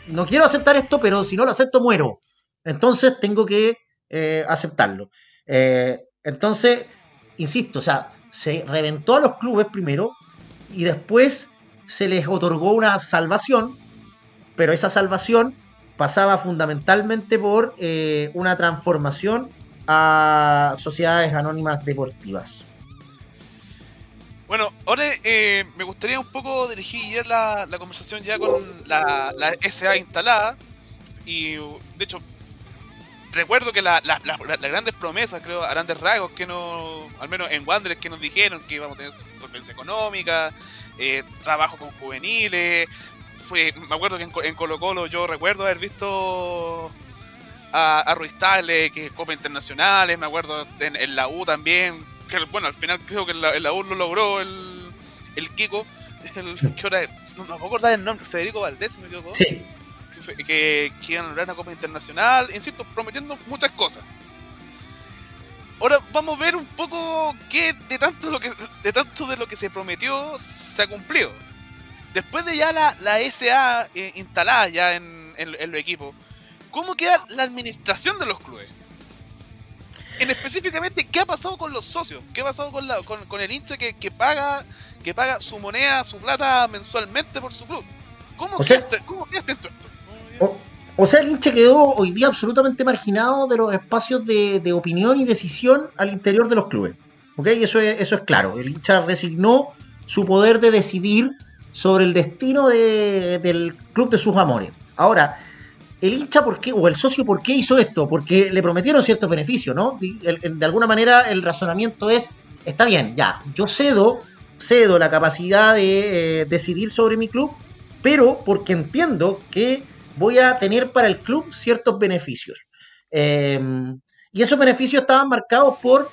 Speaker 2: no quiero aceptar esto, pero si no lo acepto muero. Entonces tengo que aceptarlo. Entonces, insisto, o sea, se reventó a los clubes primero y después se les otorgó una salvación, pero esa salvación pasaba fundamentalmente por una transformación a sociedades anónimas deportivas.
Speaker 1: Bueno, ahora me gustaría un poco dirigir la conversación ya con la SA instalada. Y de hecho, recuerdo que las grandes promesas, creo, a grandes rasgos, que no, al menos en Wanderers, que nos dijeron que íbamos a tener solvencia económica, trabajo con juveniles. Me acuerdo que en Colo-Colo yo recuerdo haber visto a Ruiz Tagle, que Copa Internacionales, me acuerdo en la U también, que bueno, al final creo que en la U lo logró el Kiko, que ahora no me puedo acordar el nombre, Federico Valdés, me equivoco.
Speaker 2: Sí.
Speaker 1: Que iban a lograr una Copa Internacional, insisto, prometiendo muchas cosas. Ahora vamos a ver un poco qué de tanto de lo que se prometió se ha cumplido. Después de ya la SA instalada ya en los equipos, ¿cómo queda la administración de los clubes? En específicamente, ¿qué ha pasado con los socios? ¿Qué ha pasado con el hincha que paga su moneda, su plata mensualmente por su club? ¿Cómo queda esto?
Speaker 2: O sea, el hincha quedó hoy día absolutamente marginado de los espacios de opinión y decisión al interior de los clubes. ¿Ok? Eso es claro. El hincha resignó su poder de decidir sobre el destino del club de sus amores. Ahora, el hincha, ¿por qué? O el socio, ¿por qué hizo esto? Porque le prometieron ciertos beneficios, ¿no? De alguna manera el razonamiento es, está bien, ya, yo cedo la capacidad de decidir sobre mi club, pero porque entiendo que voy a tener para el club ciertos beneficios. Y esos beneficios estaban marcados por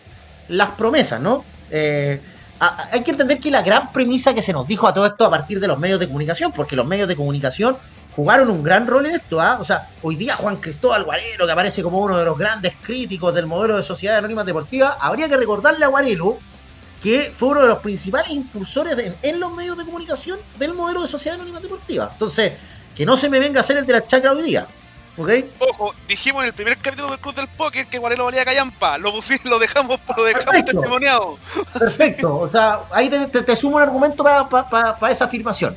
Speaker 2: las promesas, ¿no? Hay que entender que la gran premisa que se nos dijo a todo esto a partir de los medios de comunicación, porque los medios de comunicación jugaron un gran rol en esto, ¿ah? O sea, hoy día Juan Cristóbal Guarelo, que aparece como uno de los grandes críticos del modelo de sociedades anónimas deportivas, habría que recordarle a Guarelo que fue uno de los principales impulsores en los medios de comunicación del modelo de sociedades anónimas deportivas. Entonces, que no se me venga a hacer el de la chacra hoy día, ¿ok?
Speaker 1: Ojo, dijimos en el primer capítulo del Club del Póker que Guarelo valía callampa, lo dejamos testimoniado.
Speaker 2: Perfecto, o sea, ahí te sumo un argumento para esa afirmación.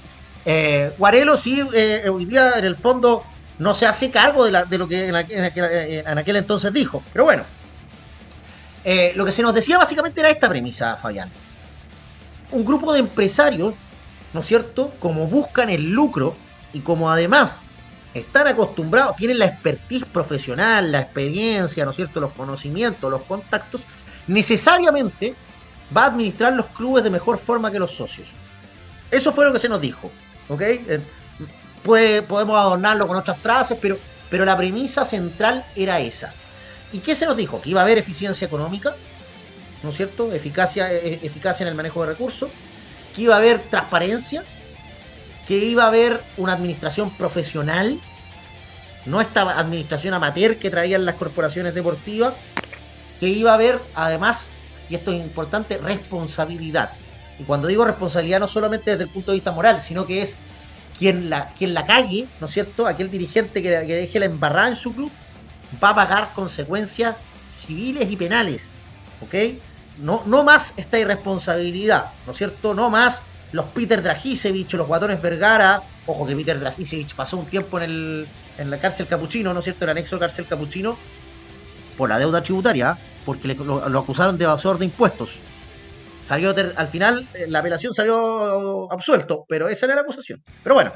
Speaker 2: Guarelo sí, hoy día en el fondo no se hace cargo de lo que en aquel entonces dijo. Pero bueno, lo que se nos decía básicamente era esta premisa, Fabián. Un grupo de empresarios, ¿no es cierto?, como buscan el lucro y como además están acostumbrados, tienen la expertise profesional, la experiencia, ¿no es cierto?, los conocimientos, los contactos, necesariamente va a administrar los clubes de mejor forma que los socios. Eso fue lo que se nos dijo, ¿ok? Podemos adornarlo con otras frases, pero la premisa central era esa. ¿Y qué se nos dijo? Que iba a haber eficiencia económica, ¿no es cierto? Eficacia en el manejo de recursos, que iba a haber transparencia, que iba a haber una administración profesional, no esta administración amateur que traían las corporaciones deportivas, que iba a haber además, y esto es importante, responsabilidad. Y cuando digo responsabilidad no solamente desde el punto de vista moral, sino que es quien la calle, ¿no es cierto?, aquel dirigente que deje la embarrada en su club, va a pagar consecuencias civiles y penales, ¿ok? No más esta irresponsabilidad, ¿no es cierto? No más los Peter Dragisevich, los guatones Vergara. Ojo que Peter Dragisevich pasó un tiempo en la cárcel Capuchino, ¿no es cierto?, el anexo cárcel Capuchino, por la deuda tributaria, porque lo acusaron de evasor de impuestos. Al final, la apelación salió absuelto, pero esa era la acusación. Pero bueno,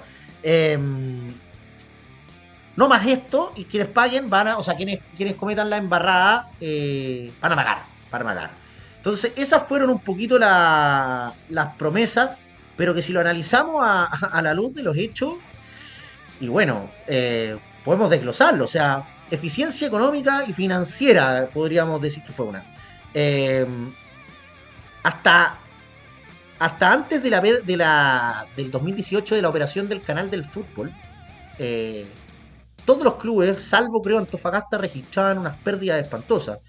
Speaker 2: no más esto, y quienes paguen quienes cometan la embarrada van a pagar. Entonces, esas fueron un poquito las promesas, pero que si lo analizamos a la luz de los hechos, y bueno, podemos desglosarlo. O sea, eficiencia económica y financiera, podríamos decir que fue una. Hasta antes del 2018, de la operación del canal del fútbol, todos los clubes, salvo creo Antofagasta, registraban unas pérdidas espantosas.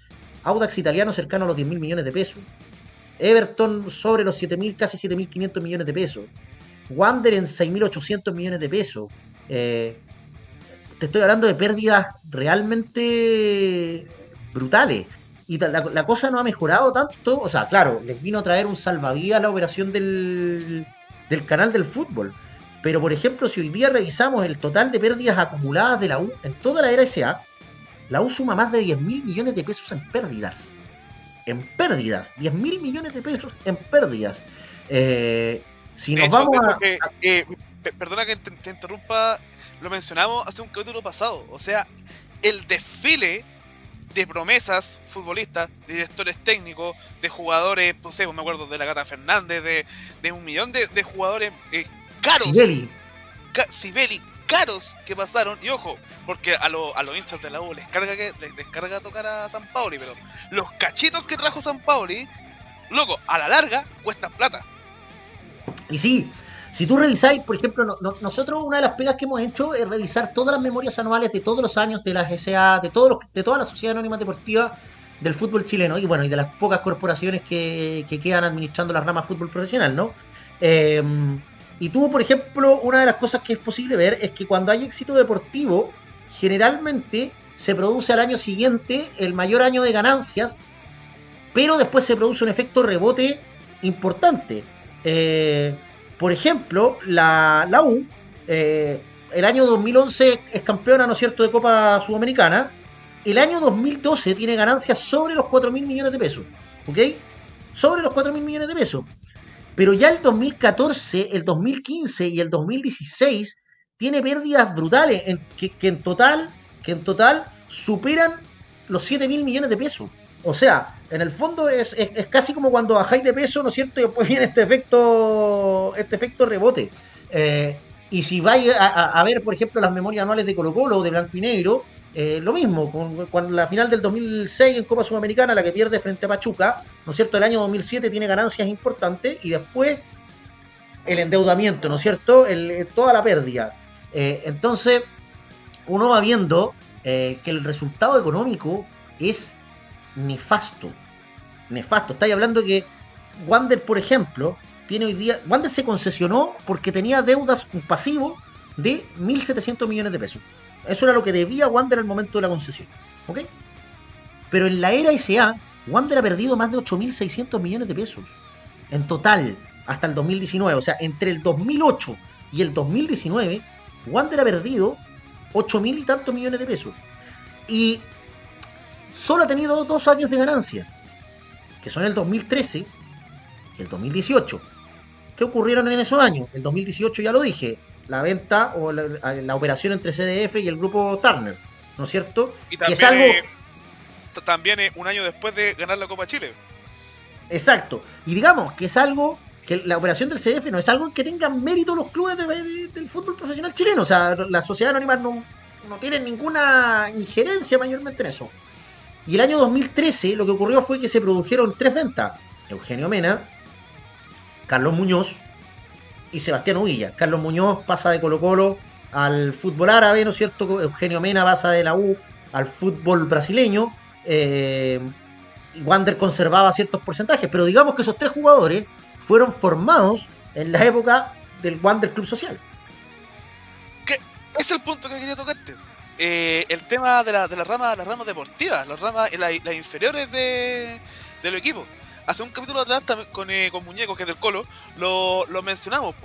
Speaker 2: Audax Italiano cercano a los 10.000 millones de pesos. Everton sobre los 7.000, casi 7.500 millones de pesos. Wander en 6.800 millones de pesos. Te estoy hablando de pérdidas realmente brutales. Y la cosa no ha mejorado tanto. O sea, claro, les vino a traer un salvavidas la operación del canal del fútbol. Pero, por ejemplo, si hoy día revisamos el total de pérdidas acumuladas de la U en toda la era SA, la U suma más de 10.000 millones de pesos en pérdidas. 10.000 millones de pesos en pérdidas. Si nos vamos
Speaker 1: perdona que te interrumpa, lo mencionamos hace un capítulo pasado. O sea, el desfile de promesas futbolistas, de directores técnicos, de jugadores, no sé, me acuerdo de la Gata Fernández, de un millón de jugadores caros. Sibeli, caros que pasaron, y ojo, porque a los hinchas de la U les carga tocar a San Paoli, pero los cachitos que trajo San Paoli, loco, a la larga cuestan plata.
Speaker 2: Y sí, si tú revisáis, por ejemplo, nosotros una de las pegas que hemos hecho es revisar todas las memorias anuales de todos los años de las SA, de todas las sociedades anónimas deportivas del fútbol chileno, y bueno, y de las pocas corporaciones que quedan administrando las ramas fútbol profesional, ¿no? Y tú, por ejemplo, una de las cosas que es posible ver es que cuando hay éxito deportivo, generalmente se produce al año siguiente el mayor año de ganancias, pero después se produce un efecto rebote importante. Por ejemplo, la U, el año 2011 es campeona, ¿no es cierto?, de Copa Sudamericana. El año 2012 tiene ganancias sobre los 4.000 millones de pesos, ¿ok? Sobre los 4.000 millones de pesos. Pero ya el 2014, el 2015 y el 2016 tiene pérdidas brutales que en total superan los 7.000 millones de pesos. O sea, en el fondo es casi como cuando bajáis de peso, ¿no es cierto? Y después viene este efecto rebote. Y si vais a ver, por ejemplo, las memorias anuales de Colo-Colo o de Blanco y Negro, lo mismo, con la final del 2006 en Copa Sudamericana, la que pierde frente a Pachuca, ¿no es cierto? El año 2007 tiene ganancias importantes y después el endeudamiento, ¿no es cierto? Toda la pérdida. Entonces, uno va viendo que el resultado económico es nefasto. Estáis hablando que Wander, por ejemplo, tiene hoy día. Wander se concesionó porque tenía deudas, un pasivo de 1.700 millones de pesos. Eso era lo que debía Wander al momento de la concesión. ¿Ok? Pero en la era SA, Wander ha perdido más de 8.600 millones de pesos. En total, hasta el 2019. O sea, entre el 2008 y el 2019, Wander ha perdido 8.000 y tantos millones de pesos. Y solo ha tenido 2 años de ganancias, que son el 2013 y el 2018. ¿Qué ocurrieron en esos años? El 2018 ya lo dije, la venta o la operación entre CDF y el grupo Turner, ¿no es cierto?
Speaker 1: Y
Speaker 2: que
Speaker 1: también,
Speaker 2: es algo...
Speaker 1: también un año después de ganar la Copa Chile.
Speaker 2: Exacto. Y digamos que es algo que la operación del CDF no es algo que tengan mérito los clubes del fútbol profesional chileno. O sea, la sociedad anónima no tiene ninguna injerencia mayormente en eso. Y el año 2013 lo que ocurrió fue que se produjeron 3 ventas. Eugenio Mena, Carlos Muñoz y Sebastián Uvilla. Carlos Muñoz pasa de Colo-Colo al fútbol árabe, ¿no es cierto? Eugenio Mena pasa de la U al fútbol brasileño. Wander conservaba ciertos porcentajes, pero digamos que esos 3 jugadores fueron formados en la época del Wander Club Social.
Speaker 1: ¿Qué? Es el punto que quería tocarte. El tema de las ramas deportivas, las inferiores de los equipos. Hace un capítulo atrás con Muñeco, que es del Colo, lo mencionamos.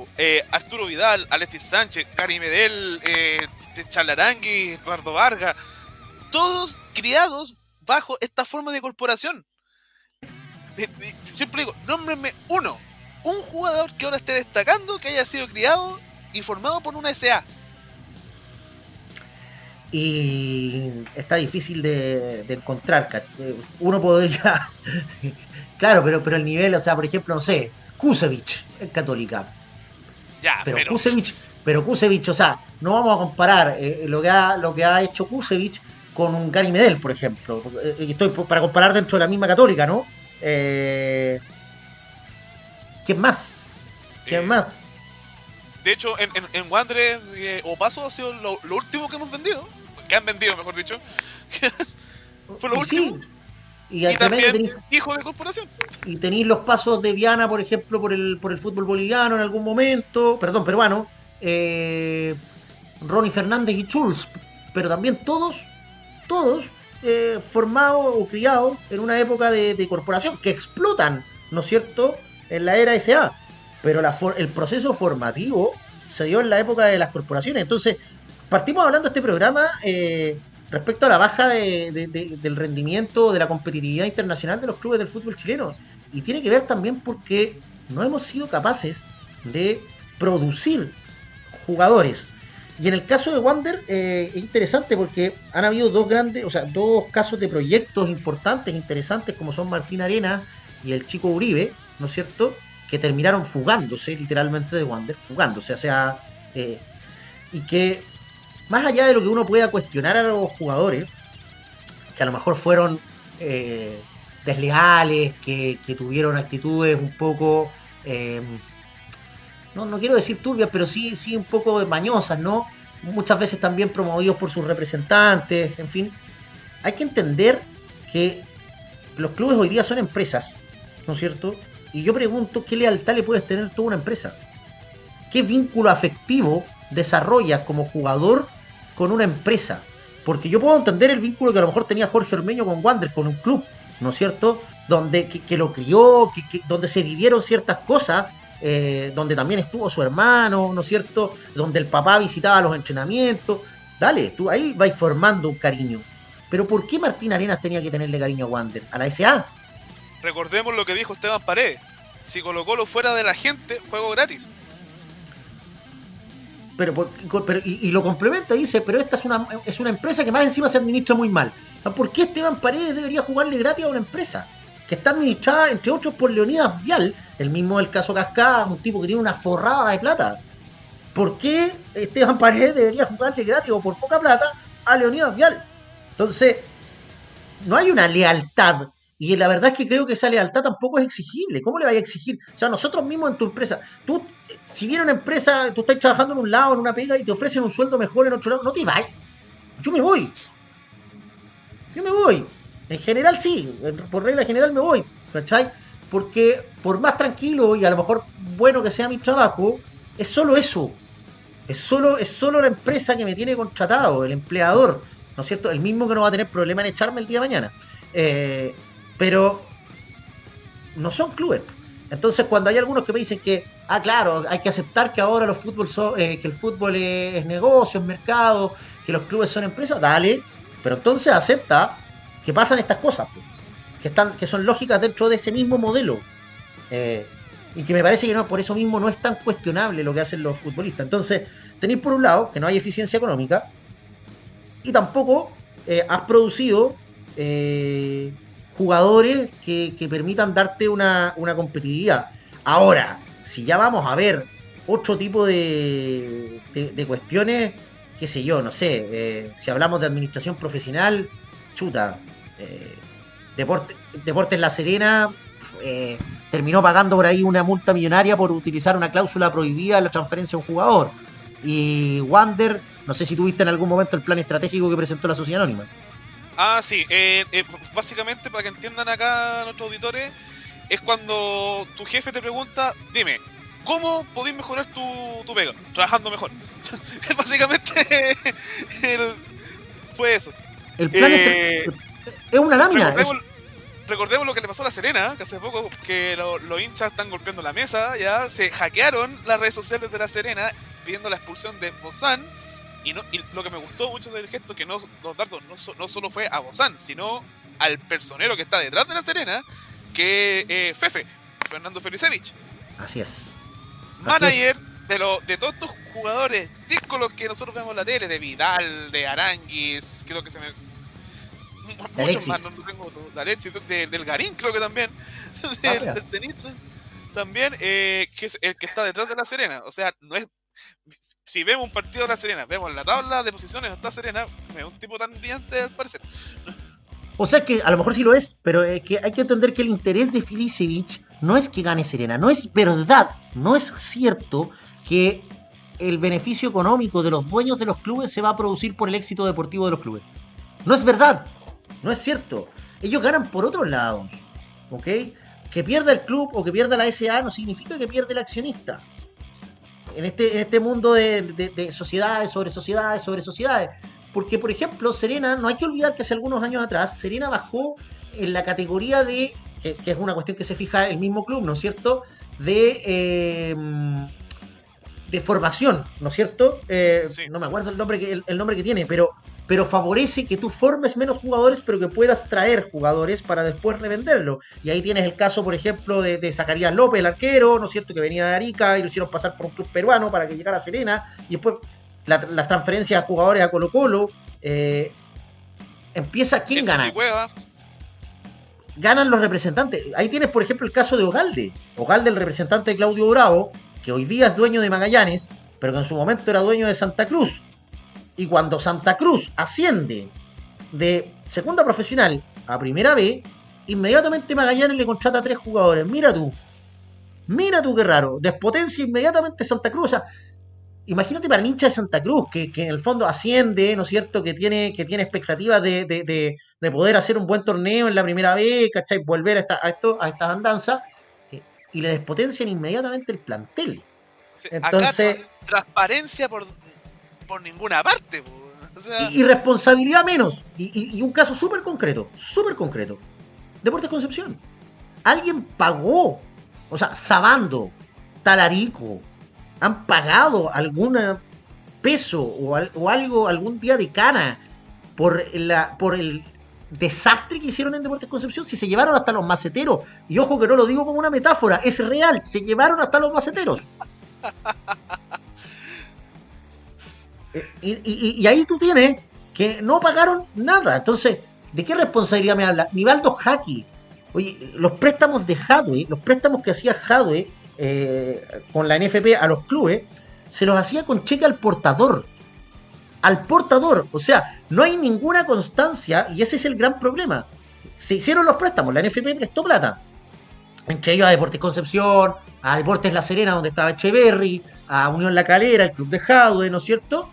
Speaker 1: Arturo Vidal, Alexis Sánchez, Gary Medel, Chalarangui, Eduardo Vargas, todos criados bajo esta forma de corporación. Siempre digo, nómbrenme un jugador que ahora esté destacando, que haya sido criado y formado por una SA.
Speaker 2: Y está difícil de encontrar. Uno podría... Claro, pero el nivel, o sea, por ejemplo, no sé, Kusevich en Católica.
Speaker 1: Ya,
Speaker 2: pero Kusevich, o sea, no vamos a comparar lo que ha hecho Kusevich con un Gary Medel, por ejemplo. Estoy para comparar dentro de la misma Católica, ¿no? ¿Quién más?
Speaker 1: De hecho, en Wander Opaso ha sido lo último que hemos vendido. Que han vendido, mejor dicho. Fue lo último.
Speaker 2: Sí.
Speaker 1: Y también hijo de corporación.
Speaker 2: Y tenéis los pasos de Viana, por ejemplo, por el fútbol boliviano en algún momento. Perdón, peruano. Ronnie Fernández y Schulz. Pero también todos formados o criados en una época de corporación que explotan, ¿no es cierto?, en la era SA. Pero el proceso formativo se dio en la época de las corporaciones. Entonces, partimos hablando de este programa respecto a la baja del rendimiento, de la competitividad internacional de los clubes del fútbol chileno. Y tiene que ver también porque no hemos sido capaces de producir jugadores. Y en el caso de Wander es interesante porque han habido dos casos de proyectos importantes, interesantes, como son Martín Arenas y el Chico Uribe, ¿no es cierto?, que terminaron fugándose literalmente de Wander, o sea, y que más allá de lo que uno pueda cuestionar a los jugadores, que a lo mejor fueron desleales, que tuvieron actitudes un poco, no quiero decir turbias, pero sí un poco mañosas, ¿no? Muchas veces también promovidos por sus representantes, en fin. Hay que entender que los clubes hoy día son empresas, ¿no es cierto? Y yo pregunto, ¿qué lealtad le puedes tener tú a una empresa? ¿Qué vínculo afectivo desarrollas como jugador con una empresa? Porque yo puedo entender el vínculo que a lo mejor tenía Jorge Ormeño con Wander, con un club, ¿no es cierto?, donde que lo crió, donde se vivieron ciertas cosas, donde también estuvo su hermano, ¿no es cierto?, donde el papá visitaba los entrenamientos. Dale, tú ahí vas formando un cariño. Pero ¿por qué Martín Arenas tenía que tenerle cariño a Wander, a la SA?
Speaker 1: Recordemos lo que dijo Esteban Paredes: si Colo-Colo fuera de la gente, juego gratis.
Speaker 2: Pero y lo complementa y dice, pero esta es una empresa que más encima se administra muy mal. ¿Por qué Esteban Paredes debería jugarle gratis a una empresa que está administrada, entre otros, por Leonidas Vial, el mismo del caso Cascada, un tipo que tiene una forrada de plata? ¿Por qué Esteban Paredes debería jugarle gratis o por poca plata a Leonidas Vial? Entonces, no hay una lealtad. Y la verdad es que creo que esa lealtad tampoco es exigible. ¿Cómo le vaya a exigir? O sea, nosotros mismos en tu empresa, tú, si viene una empresa, tú estás trabajando en un lado, en una pega, y te ofrecen un sueldo mejor en otro lado, no te vayas. Yo me voy. En general sí, por regla general me voy, ¿cachai? Porque por más tranquilo y a lo mejor bueno que sea mi trabajo, es solo eso. Es solo la empresa que me tiene contratado, el empleador, ¿no es cierto? El mismo que no va a tener problema en echarme el día de mañana. Pero no son clubes. Entonces, cuando hay algunos que me dicen que, claro, hay que aceptar que ahora que el fútbol es negocio, es mercado, que los clubes son empresas, dale, pero entonces acepta que pasan estas cosas, pues, que son lógicas dentro de ese mismo modelo. Y que me parece que no, por eso mismo no es tan cuestionable lo que hacen los futbolistas. Entonces, tenéis por un lado que no hay eficiencia económica y tampoco has producido jugadores que permitan darte una competitividad. Ahora, si ya vamos a ver otro tipo de cuestiones, qué sé yo, no sé, si hablamos de administración profesional, chuta, Deportes La Serena terminó pagando por ahí una multa millonaria por utilizar una cláusula prohibida en la transferencia de un jugador. Y Wander, no sé si tuviste en algún momento el plan estratégico que presentó la Sociedad Anónima.
Speaker 1: Ah, sí, básicamente para que entiendan acá nuestros auditores, es cuando tu jefe te pregunta, dime, ¿cómo podéis mejorar tu pega? Trabajando mejor. Básicamente fue eso.
Speaker 2: El plan es una lámina.
Speaker 1: Recordemos lo que le pasó a La Serena, que hace poco que los hinchas están golpeando la mesa, ya se hackearon las redes sociales de La Serena pidiendo la expulsión de Bozán. Y lo que me gustó mucho del gesto que los dardos no solo fue a Bozán, sino al personero que está detrás de La Serena, que Fefe, Fernando Felicevich.
Speaker 2: Así es.
Speaker 1: Manager de todos estos jugadores díscolos que nosotros vemos en la tele, de Vidal, de Aranguis, creo que se me... muchos más, no tengo de Alexis, del Garín creo que también, del tenista también, que es el que está detrás de La Serena. O sea, no es... Si vemos un partido de La Serena, vemos la tabla de posiciones de La Serena, es un tipo tan brillante al parecer.
Speaker 2: O sea que a lo mejor sí lo es, pero es que hay que entender que el interés de Felicevich no es que gane Serena, no es verdad, no es cierto que el beneficio económico de los dueños de los clubes se va a producir por el éxito deportivo de los clubes. No es verdad, no es cierto. Ellos ganan por otros lados, ¿ok? Que pierda el club o que pierda la SA no significa que pierda el accionista. En este mundo de sociedades sobre sociedades sobre sociedades. Porque, por ejemplo, Serena, no hay que olvidar que hace algunos años atrás, Serena bajó en la categoría de, que es una cuestión que se fija el mismo club, ¿no es cierto?, de formación, ¿no es cierto? Sí. No me acuerdo el nombre que tiene, pero favorece que tú formes menos jugadores, pero que puedas traer jugadores para después revenderlo. Y ahí tienes el caso, por ejemplo, de Zacarías López, el arquero, ¿no es cierto?, que venía de Arica y lo hicieron pasar por un club peruano para que llegara a Serena, y después las transferencias a jugadores a Colo-Colo, empieza, ¿quién gana? Ganan los representantes. Ahí tienes, por ejemplo, el caso de Ogalde, el representante de Claudio Bravo, que hoy día es dueño de Magallanes, pero que en su momento era dueño de Santa Cruz. Y cuando Santa Cruz asciende de segunda profesional a primera B, inmediatamente Magallanes le contrata a 3 jugadores. Mira tú qué raro. Despotencia inmediatamente Santa Cruz. O sea, imagínate para el hincha de Santa Cruz, que en el fondo asciende, ¿no es cierto?, que tiene expectativas de poder hacer un buen torneo en la primera B, ¿cachai?, volver a estas andanzas, y le despotencian inmediatamente el plantel. Entonces,
Speaker 1: acá transparencia por ninguna parte. O sea...
Speaker 2: y responsabilidad menos. Y un caso súper concreto. Deportes Concepción. Alguien pagó, o sea, Sabando, Talarico, han pagado algún peso o algo, algún día de cana por el desastre que hicieron en Deportes Concepción. Si se llevaron hasta los maceteros, y ojo que no lo digo como una metáfora, es real, se llevaron hasta los maceteros. Y ahí tú tienes que no pagaron nada. Entonces, ¿de qué responsabilidad me habla? Nivaldo Jaque. Oye, los préstamos de Jadwe, los préstamos que hacía Jadwe con la NFP a los clubes, se los hacía con cheque al portador. O sea, no hay ninguna constancia, y ese es el gran problema. Se hicieron los préstamos, la NFP prestó plata, entre ellos a Deportes Concepción, a Deportes La Serena, donde estaba Echeverry, a Unión La Calera, el club de Jadwe, ¿no es cierto?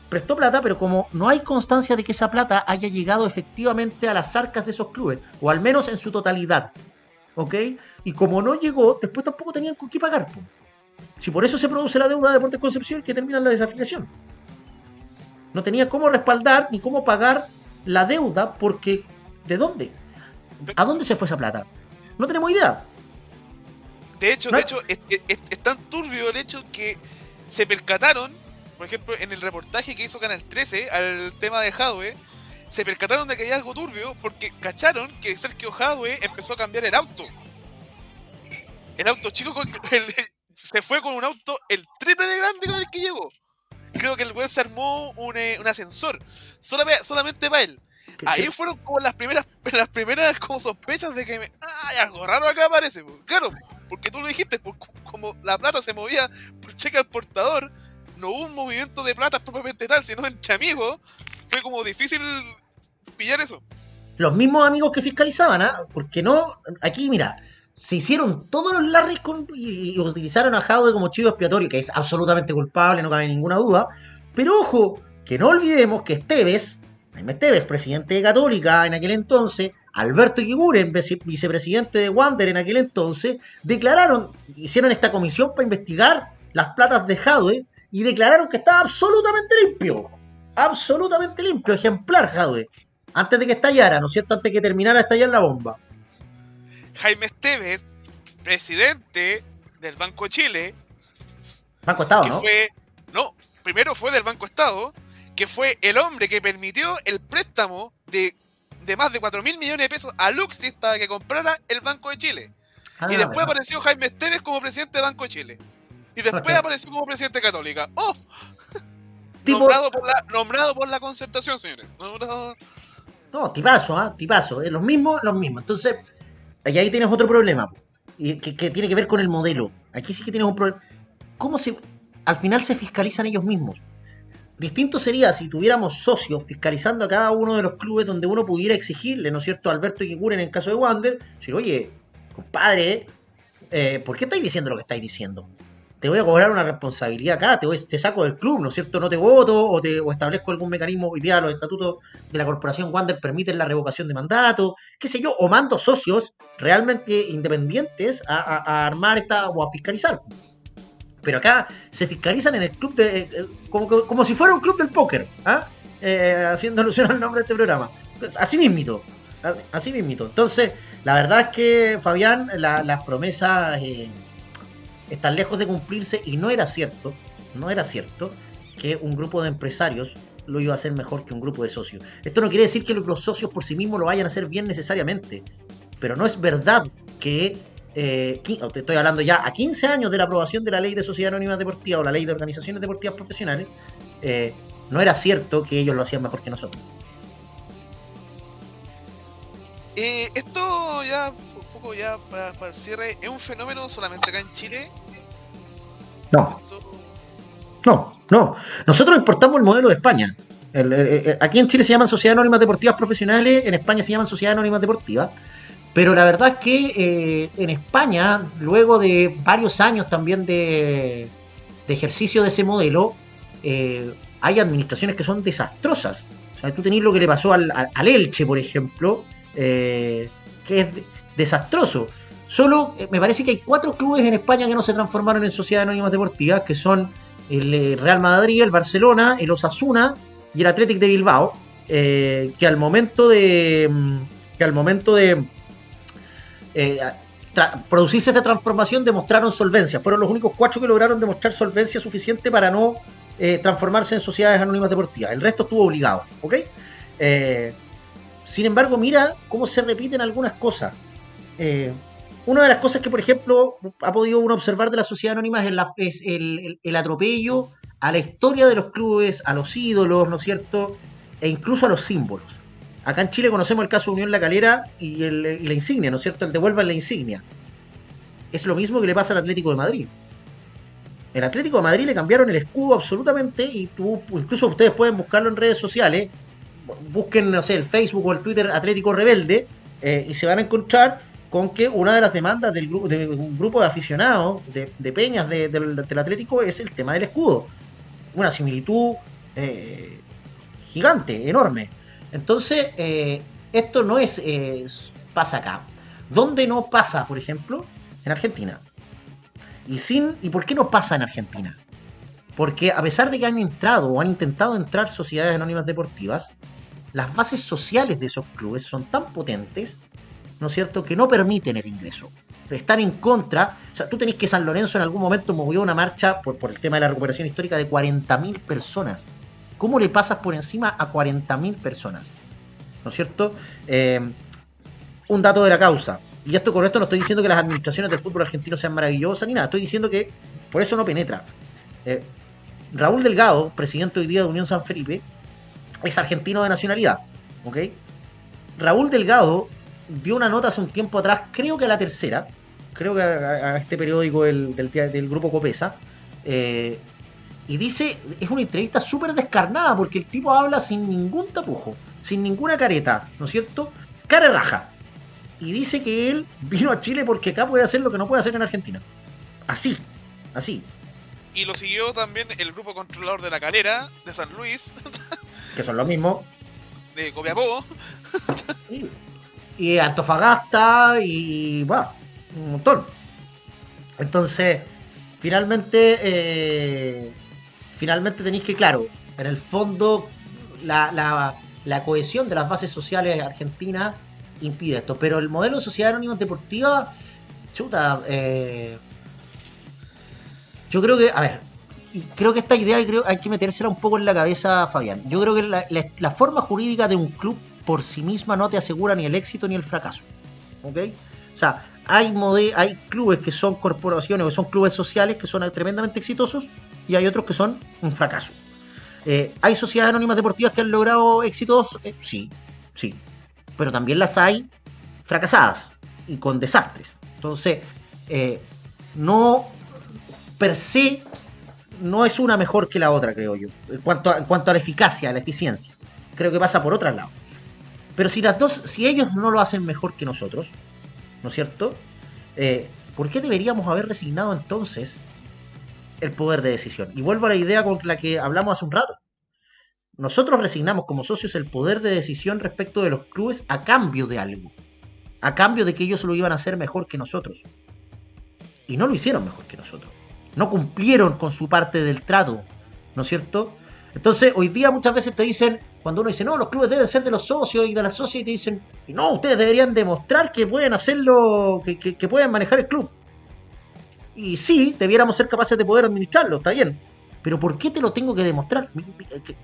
Speaker 2: Prestó plata, pero como no hay constancia de que esa plata haya llegado efectivamente a las arcas de esos clubes, o al menos en su totalidad, ¿ok? Y como no llegó, después tampoco tenían con qué pagar, po. Si por eso se produce la deuda de Deportes Concepción, que termina en la desafiliación. No tenía cómo respaldar ni cómo pagar la deuda, porque ¿de dónde? ¿A dónde se fue esa plata? No tenemos idea.
Speaker 1: De hecho, es tan turbio el hecho que se percataron por ejemplo, en el reportaje que hizo Canal 13 al tema de Jadwe, se percataron de que había algo turbio porque cacharon que Sergio Jadwe empezó a cambiar el auto. El auto chico se fue con un auto el triple de grande con el que llegó. Creo que el weón se armó un ascensor solamente para él. Ahí fueron como las primeras como sospechas de que hay algo raro acá parece. Claro, porque tú lo dijiste, como la plata se movía por cheque al portador, no hubo un movimiento de plata propiamente tal, sino entre amigos, fue como difícil pillar eso.
Speaker 2: Los mismos amigos que fiscalizaban, porque no, aquí mira, se hicieron todos los Larrys y utilizaron a Jadwe como chivo expiatorio, que es absolutamente culpable, no cabe ninguna duda. Pero ojo, que no olvidemos que Jaime Esteves, presidente de Católica en aquel entonces, Alberto Eguiguren, vicepresidente de Wander en aquel entonces, hicieron esta comisión para investigar las platas de Jadwe y declararon que estaba absolutamente limpio, ejemplar Jadwe, antes de que estallara, ¿no es cierto?, antes de que terminara de estallar la bomba.
Speaker 1: Jaime Esteves, presidente del Banco Chile.
Speaker 2: Banco Estado, ¿no?
Speaker 1: Primero fue del Banco Estado, que fue el hombre que permitió el préstamo de más de 4.000 millones de pesos a Luxis para que comprara el Banco de Chile. Y después apareció Jaime Esteves como presidente de Banco de Chile. Y después apareció como presidente de Católica. ¡Oh! Nombrado por la Concertación, señores.
Speaker 2: No, tipazo. Los mismos. Entonces, y ahí tienes otro problema, y que tiene que ver con el modelo. Aquí sí que tienes un problema. Al final se fiscalizan ellos mismos? Distinto sería si tuviéramos socios fiscalizando a cada uno de los clubes donde uno pudiera exigirle, ¿no es cierto?, a Alberto Eguiguren en el caso de Wander, decir, oye, compadre, ¿por qué estáis diciendo lo que estáis diciendo? Te voy a cobrar una responsabilidad acá, te saco del club, ¿no es cierto?, no te voto, o establezco algún mecanismo. Hoy día los estatutos de la corporación Wander permiten la revocación de mandato, qué sé yo, o mando socios realmente independientes a armar o a fiscalizar. Pero acá se fiscalizan en el club como si fuera un club del póker, haciendo alusión al nombre de este programa. Así mismito. Entonces, la verdad es que, Fabián, las promesas están lejos de cumplirse, y no era cierto que un grupo de empresarios lo iba a hacer mejor que un grupo de socios. Esto no quiere decir que los socios por sí mismos lo vayan a hacer bien necesariamente, pero no es verdad que te estoy hablando ya a 15 años de la aprobación de la ley de sociedades anónimas deportivas o la ley de organizaciones deportivas profesionales, no era cierto que ellos lo hacían mejor que nosotros.
Speaker 1: Esto ya, un poco ya para el cierre, ¿es un fenómeno solamente acá en Chile?
Speaker 2: No. Nosotros importamos el modelo de España. Aquí en Chile se llaman sociedades anónimas deportivas profesionales, en España se llaman sociedades anónimas deportivas. Pero la verdad es que en España, luego de varios años también de ejercicio de ese modelo, hay administraciones que son desastrosas. O sea, tú tenés lo que le pasó al Elche, por ejemplo, que es desastroso. Solo me parece que hay 4 clubes en España que no se transformaron en sociedades anónimas deportivas, que son el Real Madrid, el Barcelona, el Osasuna y el Athletic de Bilbao, que al momento de producirse esta transformación demostraron solvencia. Fueron los únicos 4 que lograron demostrar solvencia suficiente para no transformarse en sociedades anónimas deportivas. El resto estuvo obligado, ¿ok? Sin embargo, mira cómo se repiten algunas cosas. Una de las cosas que, por ejemplo, ha podido uno observar de las sociedades anónimas es el atropello a la historia de los clubes, a los ídolos, ¿no es cierto?, e incluso a los símbolos. Acá en Chile conocemos el caso de Unión La Calera y la insignia, ¿no es cierto?, el devuelvan la insignia. Es lo mismo que le pasa al Atlético de Madrid. El Atlético de Madrid le cambiaron el escudo absolutamente, y incluso ustedes pueden buscarlo en redes sociales, busquen, no sé, el Facebook o el Twitter Atlético Rebelde, y se van a encontrar con que una de las demandas de un grupo de aficionados, de peñas del Atlético, es el tema del escudo. Una similitud gigante, enorme. Entonces, esto no pasa acá. ¿Dónde no pasa, por ejemplo? En Argentina. ¿Y por qué no pasa en Argentina? Porque a pesar de que han entrado o han intentado entrar sociedades anónimas deportivas, las bases sociales de esos clubes son tan potentes ¿no es cierto?, que no permiten el ingreso. Están en contra. O sea, tú tenés que San Lorenzo en algún momento movió una marcha por el tema de la recuperación histórica de 40.000 personas. ¿Cómo le pasas por encima a 40.000 personas? ¿No es cierto? Un dato de la causa. Y esto con esto no estoy diciendo que las administraciones del fútbol argentino sean maravillosas ni nada. Estoy diciendo que por eso no penetra. Eh, Raúl Delgado, presidente hoy día de Unión San Felipe, es argentino de nacionalidad. ¿Ok? Raúl Delgado dio una nota hace un tiempo atrás, creo que a la tercera, creo que a este periódico del grupo Copesa, eh, y dice, es una entrevista súper descarnada porque el tipo habla sin ningún tapujo, sin ninguna careta, ¿no es cierto? Cara raja. Y dice que él vino a Chile porque acá puede hacer lo que no puede hacer en Argentina. Así, así.
Speaker 1: Y lo siguió también el grupo controlador de La Calera, de San Luis,
Speaker 2: Que son los mismos.
Speaker 1: de Copiapó.
Speaker 2: Y Antofagasta y bueno, un montón. Entonces, finalmente, finalmente tenéis que, claro, en el fondo la cohesión de las bases sociales argentinas impide esto, pero el modelo de sociedad anónima deportiva, chuta, yo creo que, a ver, creo que esta idea hay que metérsela un poco en la cabeza, Fabián. Yo creo que la forma jurídica de un club por sí misma no te asegura ni el éxito ni el fracaso. ¿Ok? O sea, hay clubes que son corporaciones o son clubes sociales que son tremendamente exitosos y hay otros que son un fracaso. ¿Hay sociedades anónimas deportivas que han logrado éxitos? Sí, sí. Pero también las hay fracasadas y con desastres. Entonces, no per se no es una mejor que la otra, creo yo. En cuanto a la eficacia, a la eficiencia. Creo que pasa por otros lados. Pero si ellos no lo hacen mejor que nosotros, ¿no es cierto? ¿Por qué deberíamos haber resignado entonces el poder de decisión? Y vuelvo a la idea con la que hablamos hace un rato. Nosotros resignamos como socios el poder de decisión respecto de los clubes a cambio de algo. A cambio de que ellos lo iban a hacer mejor que nosotros. Y no lo hicieron mejor que nosotros. No cumplieron con su parte del trato, ¿no es cierto? Entonces, hoy día muchas veces te dicen, cuando uno dice, no, los clubes deben ser de los socios y de las socias, y te dicen, no, ustedes deberían demostrar que pueden hacerlo, que pueden manejar el club. Y sí, debiéramos ser capaces de poder administrarlo, está bien. Pero ¿por qué te lo tengo que demostrar?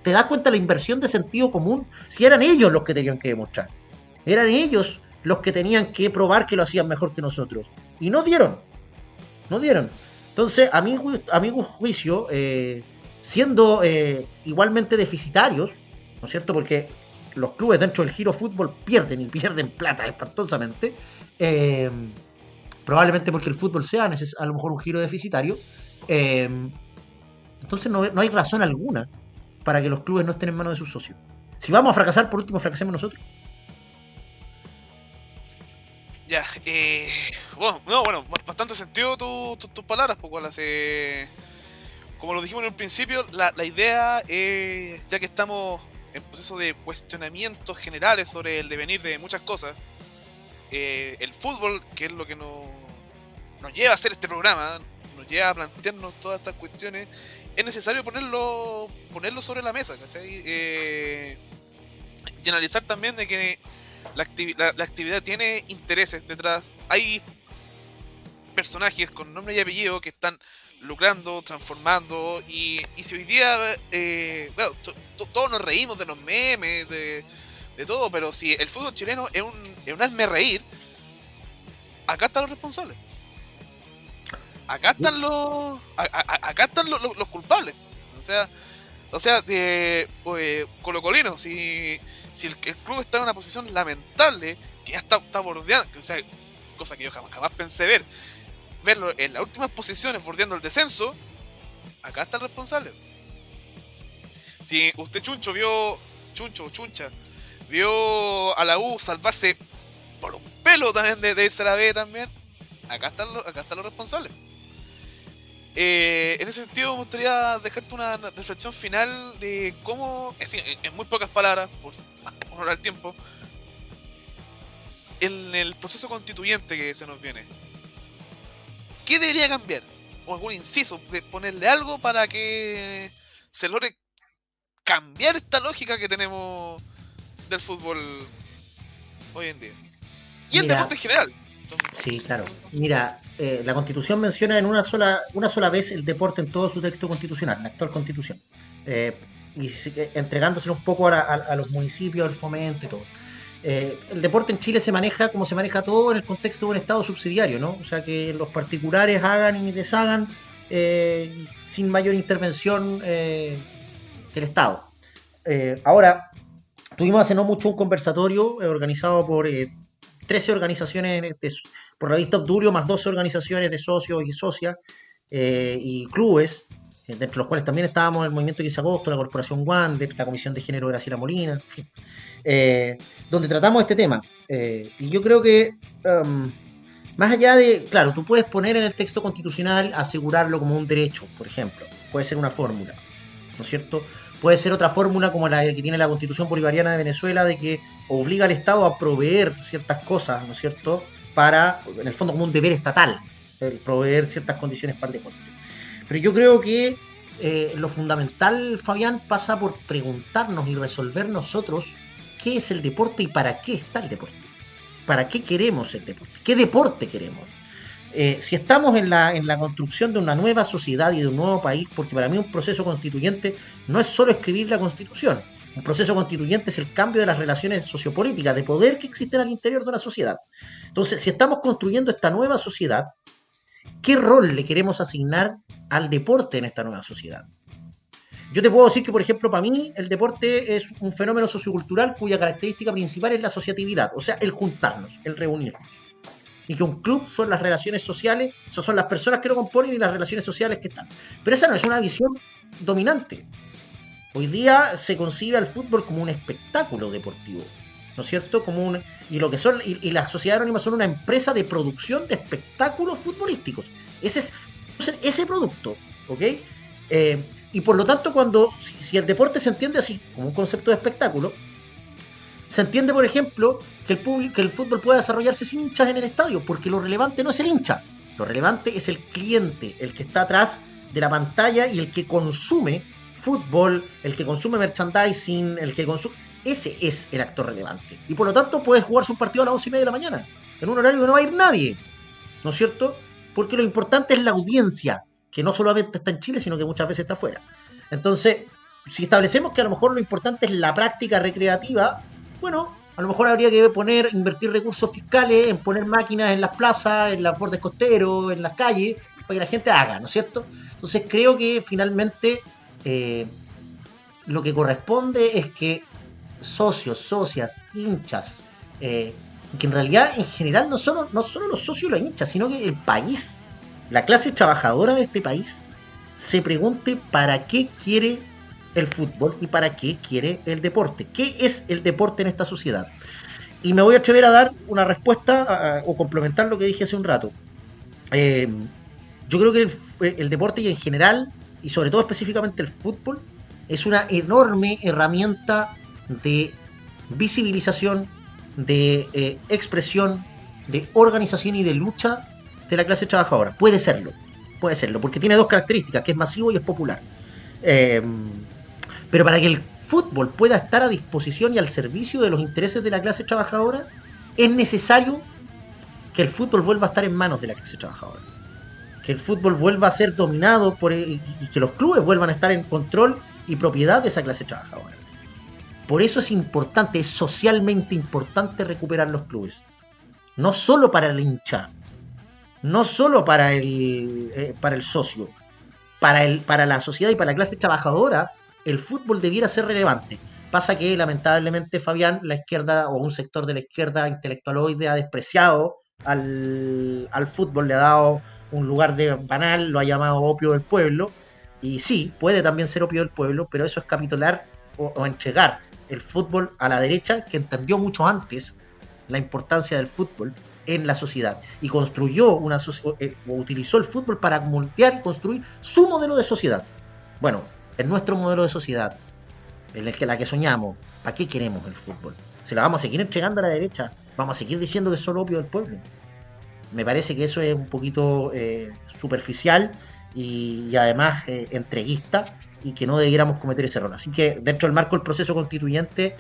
Speaker 2: ¿Te das cuenta la inversión de sentido común? Si eran ellos los que tenían que demostrar. Eran ellos los que tenían que probar que lo hacían mejor que nosotros. Y no dieron. No dieron. Entonces, a mi juicio, siendo igualmente deficitarios, ¿no es cierto? Porque los clubes dentro del giro fútbol pierden y pierden plata espantosamente, probablemente porque el fútbol sea a lo mejor un giro deficitario, eh, entonces no hay razón alguna para que los clubes no estén en manos de sus socios. Si vamos a fracasar, por último, fracasemos nosotros.
Speaker 1: Ya, bueno, no, bueno, bastante sentido tus palabras, pues, como lo dijimos en un principio, la idea, ya que estamos en proceso de cuestionamientos generales sobre el devenir de muchas cosas, el fútbol, que es lo que nos lleva a hacer este programa, nos lleva a plantearnos todas estas cuestiones, es necesario ponerlo sobre la mesa, ¿cachai? Y analizar también de que la actividad tiene intereses detrás. Hay personajes con nombre y apellido que están lucrando, transformando, y si hoy día, bueno, todos nos reímos de los memes, de todo, pero si el fútbol chileno es un hazme reír, acá están los responsables. Acá están los culpables. O sea, Colo-Colino, si el club está en una posición lamentable, que ya está bordeando, o sea, cosa que yo jamás pensé verlo en las últimas posiciones bordeando el descenso, acá está el responsable. Si usted Chuncho vio a la U salvarse por un pelo también de irse a la B también, acá están los responsables. En ese sentido me gustaría dejarte una reflexión final de cómo, en muy pocas palabras, por honrar el tiempo, en el proceso constituyente que se nos viene, ¿qué debería cambiar? O algún inciso, de ponerle algo para que se logre cambiar esta lógica que tenemos del fútbol hoy en día. y el deporte en general.
Speaker 2: Sí, claro. Mira, la Constitución menciona en una sola vez el deporte en todo su texto constitucional, la actual Constitución, eh, entregándoselo un poco a los municipios, al fomento y todo. El deporte en Chile se maneja como se maneja todo en el contexto de un Estado subsidiario, ¿no? O sea, que los particulares hagan y deshagan sin mayor intervención del Estado. Ahora, tuvimos hace no mucho un conversatorio organizado por 13 organizaciones por la vista Obdulio, más 12 organizaciones de socios y socias y clubes, dentro de los cuales también estábamos el Movimiento 15 de Agosto, la Corporación Wander, la Comisión de Género Graciela Molina, en fin, donde tratamos este tema. Y yo creo que, más allá de, claro, tú puedes poner en el texto constitucional asegurarlo como un derecho, por ejemplo, puede ser una fórmula, ¿no es cierto? Puede ser otra fórmula como la que tiene la Constitución Bolivariana de Venezuela, de que obliga al Estado a proveer ciertas cosas, ¿no es cierto?, para, en el fondo, como un deber estatal, el proveer ciertas condiciones para el deporte. Pero yo creo que lo fundamental, Fabián, pasa por preguntarnos y resolver nosotros qué es el deporte y para qué está el deporte. ¿Para qué queremos el deporte? ¿Qué deporte queremos? Si estamos en la construcción de una nueva sociedad y de un nuevo país, porque para mí un proceso constituyente no es solo escribir la Constitución. Un proceso constituyente es el cambio de las relaciones sociopolíticas, de poder que existen al interior de una sociedad. Entonces, si estamos construyendo esta nueva sociedad, ¿qué rol le queremos asignar al deporte en esta nueva sociedad? Yo te puedo decir que, por ejemplo, para mí el deporte es un fenómeno sociocultural cuya característica principal es la asociatividad, o sea, el juntarnos, el reunirnos. Y que un club son las relaciones sociales, son las personas que lo componen y las relaciones sociales que están. Pero esa no es una visión dominante. Hoy día se concibe al fútbol como un espectáculo deportivo, ¿no es cierto? Y lo que son, y las sociedades anónimas son una empresa de producción de espectáculos futbolísticos. Ese es ese producto, ¿ok? Y por lo tanto, si el deporte se entiende así, como un concepto de espectáculo, se entiende, por ejemplo, que el fútbol puede desarrollarse sin hinchas en el estadio, porque lo relevante no es el hincha, lo relevante es el cliente, el que está atrás de la pantalla y el que consume fútbol, el que consume merchandising, ese es el actor relevante. Y por lo tanto puede jugarse un partido a las 11:30 de la mañana, en un horario que no va a ir nadie, ¿no es cierto? Porque lo importante es la audiencia, que no solamente está en Chile, sino que muchas veces está afuera. Entonces, si establecemos que a lo mejor lo importante es la práctica recreativa, bueno, a lo mejor habría que invertir recursos fiscales en poner máquinas en las plazas, en los bordes costeros, en las calles, para que la gente haga, ¿no es cierto? Entonces creo que finalmente lo que corresponde es que socios, socias, hinchas, que en realidad en general no solo los socios y los hinchas, sino que el país, la clase trabajadora de este país, se pregunte para qué quiere el fútbol y para qué quiere el deporte. ¿Qué es el deporte en esta sociedad? Y me voy a atrever a dar una respuesta o complementar lo que dije hace un rato. Yo creo que el deporte y en general, y sobre todo específicamente el fútbol, es una enorme herramienta de visibilización, de expresión, de organización y de lucha de la clase trabajadora. Puede serlo, porque tiene dos características, que es masivo y es popular. Pero para que el fútbol pueda estar a disposición y al servicio de los intereses de la clase trabajadora, es necesario que el fútbol vuelva a estar en manos de la clase trabajadora. Que el fútbol vuelva a ser dominado y que los clubes vuelvan a estar en control y propiedad de esa clase trabajadora. Por eso es importante, es socialmente importante recuperar los clubes. No solo para el hincha, no solo para el socio, para la sociedad y para la clase trabajadora, el fútbol debiera ser relevante. Pasa que lamentablemente, Fabián, la izquierda o un sector de la izquierda intelectualoide ha despreciado al fútbol, le ha dado un lugar de banal, lo ha llamado opio del pueblo, y sí, puede también ser opio del pueblo, pero eso es capitular o entregar el fútbol a la derecha, que entendió mucho antes la importancia del fútbol en la sociedad y construyó o utilizó el fútbol para moldear y construir su modelo de sociedad. Bueno, en nuestro modelo de sociedad, en la que soñamos, ¿para qué queremos el fútbol? ¿Se lo vamos a seguir entregando a la derecha? ¿Vamos a seguir diciendo que es solo opio del pueblo? Me parece que eso es un poquito superficial y además entreguista, y que no debiéramos cometer ese error. Así que dentro del marco del proceso constituyente,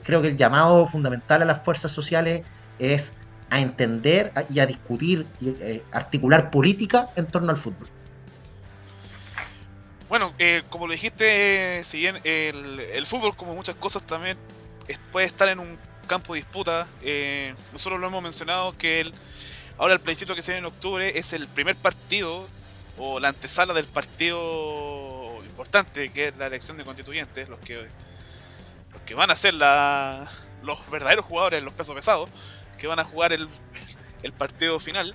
Speaker 2: creo que el llamado fundamental a las fuerzas sociales es a entender y a discutir y articular política en torno al fútbol.
Speaker 1: Bueno, como lo dijiste, si bien el fútbol, como muchas cosas, también puede estar en un campo de disputa. Nosotros lo hemos mencionado que ahora el plebiscito que se viene en octubre es el primer partido o la antesala del partido importante, que es la elección de constituyentes, los que van a ser los verdaderos jugadores, los pesos pesados, que van a jugar el partido final.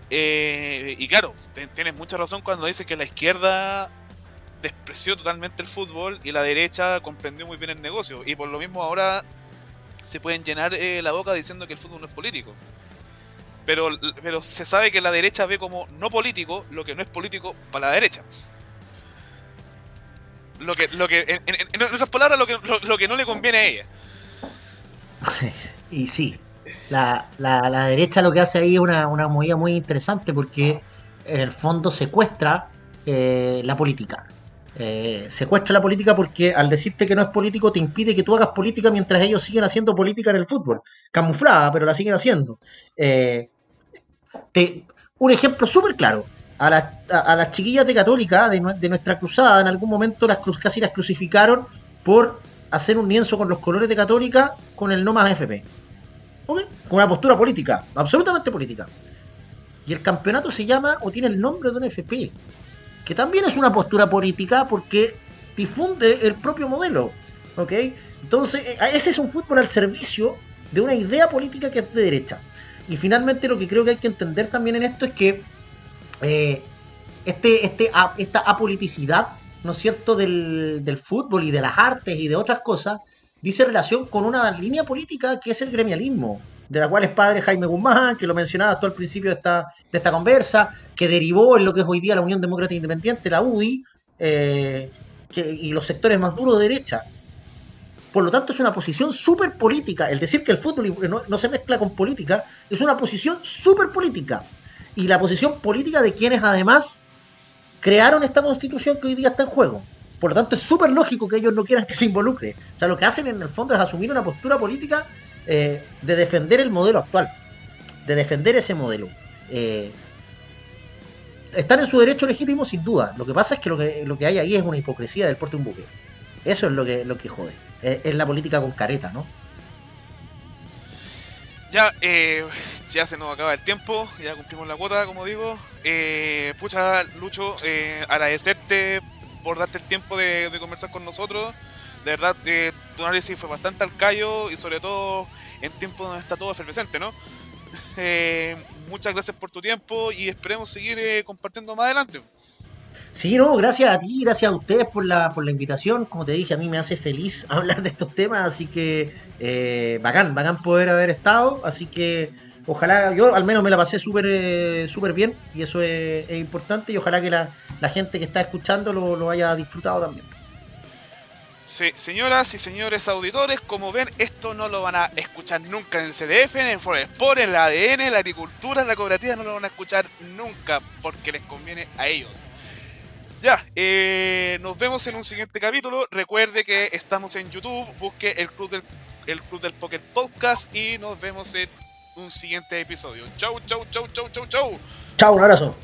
Speaker 1: Y claro, tienes mucha razón cuando dices que la izquierda despreció totalmente el fútbol y la derecha comprendió muy bien el negocio, y por lo mismo ahora se pueden llenar la boca diciendo que el fútbol no es político, pero se sabe que la derecha ve como no político lo que no es político para la derecha, lo que en otras palabras lo que no le conviene a ella.
Speaker 2: Y sí, la derecha lo que hace ahí es una movida muy interesante, porque en el fondo secuestra la política. Secuestra la política porque al decirte que no es político te impide que tú hagas política mientras ellos siguen haciendo política en el fútbol. Camuflada, pero la siguen haciendo. Eh, un ejemplo súper claro. A las chiquillas de Católica, de nuestra cruzada, en algún momento casi las crucificaron por hacer un lienzo con los colores de Católica con el no más FP. ¿Okay? Con una postura política, absolutamente política. Y el campeonato se llama o tiene el nombre de un FP, que también es una postura política porque difunde el propio modelo. ¿Ok? Entonces, ese es un fútbol al servicio de una idea política que es de derecha. Y finalmente lo que creo que hay que entender también en esto es que esta apoliticidad, ¿no es cierto?, del fútbol y de las artes y de otras cosas, dice relación con una línea política que es el gremialismo, de la cual es padre Jaime Guzmán, que lo mencionaba tú al principio de esta conversa, que derivó en lo que es hoy día la Unión Demócrata Independiente, la UDI, y los sectores más duros de derecha. Por lo tanto, es una posición súper política. El decir que el fútbol no se mezcla con política es una posición súper política. Y la posición política de quienes además crearon esta constitución que hoy día está en juego. Por lo tanto, es súper lógico que ellos no quieran que se involucre. O sea, lo que hacen en el fondo es asumir una postura política de defender el modelo actual, de defender ese modelo. Están en su derecho legítimo, sin duda. Lo que pasa es que lo que hay ahí es una hipocresía del porte de un buque. Eso es lo que jode. Es la política con careta, ¿no?
Speaker 1: Ya, ya se nos acaba el tiempo, ya cumplimos la cuota, como digo. Pucha, Lucho, agradecerte por darte el tiempo de conversar con nosotros. De verdad, tu análisis fue bastante al callo y sobre todo en tiempos donde está todo efervescente, ¿no? Muchas gracias por tu tiempo y esperemos seguir compartiendo más adelante.
Speaker 2: Sí, no, gracias a ti, gracias a ustedes por la invitación. Como te dije, a mí me hace feliz hablar de estos temas, así que bacán poder haber estado. Así que ojalá, yo al menos me la pasé súper bien, y eso es importante, y ojalá que la gente que está escuchando lo haya disfrutado también.
Speaker 1: Sí, señoras y señores auditores, como ven, esto no lo van a escuchar nunca en el CDF, en el Foresport, en la ADN, en la agricultura, en la cooperativa, no lo van a escuchar nunca porque les conviene a ellos. Ya, nos vemos en un siguiente capítulo. Recuerde que estamos en YouTube, busque el Club del Póker Podcast y nos vemos en un siguiente episodio. Chau.
Speaker 2: Chao, un abrazo.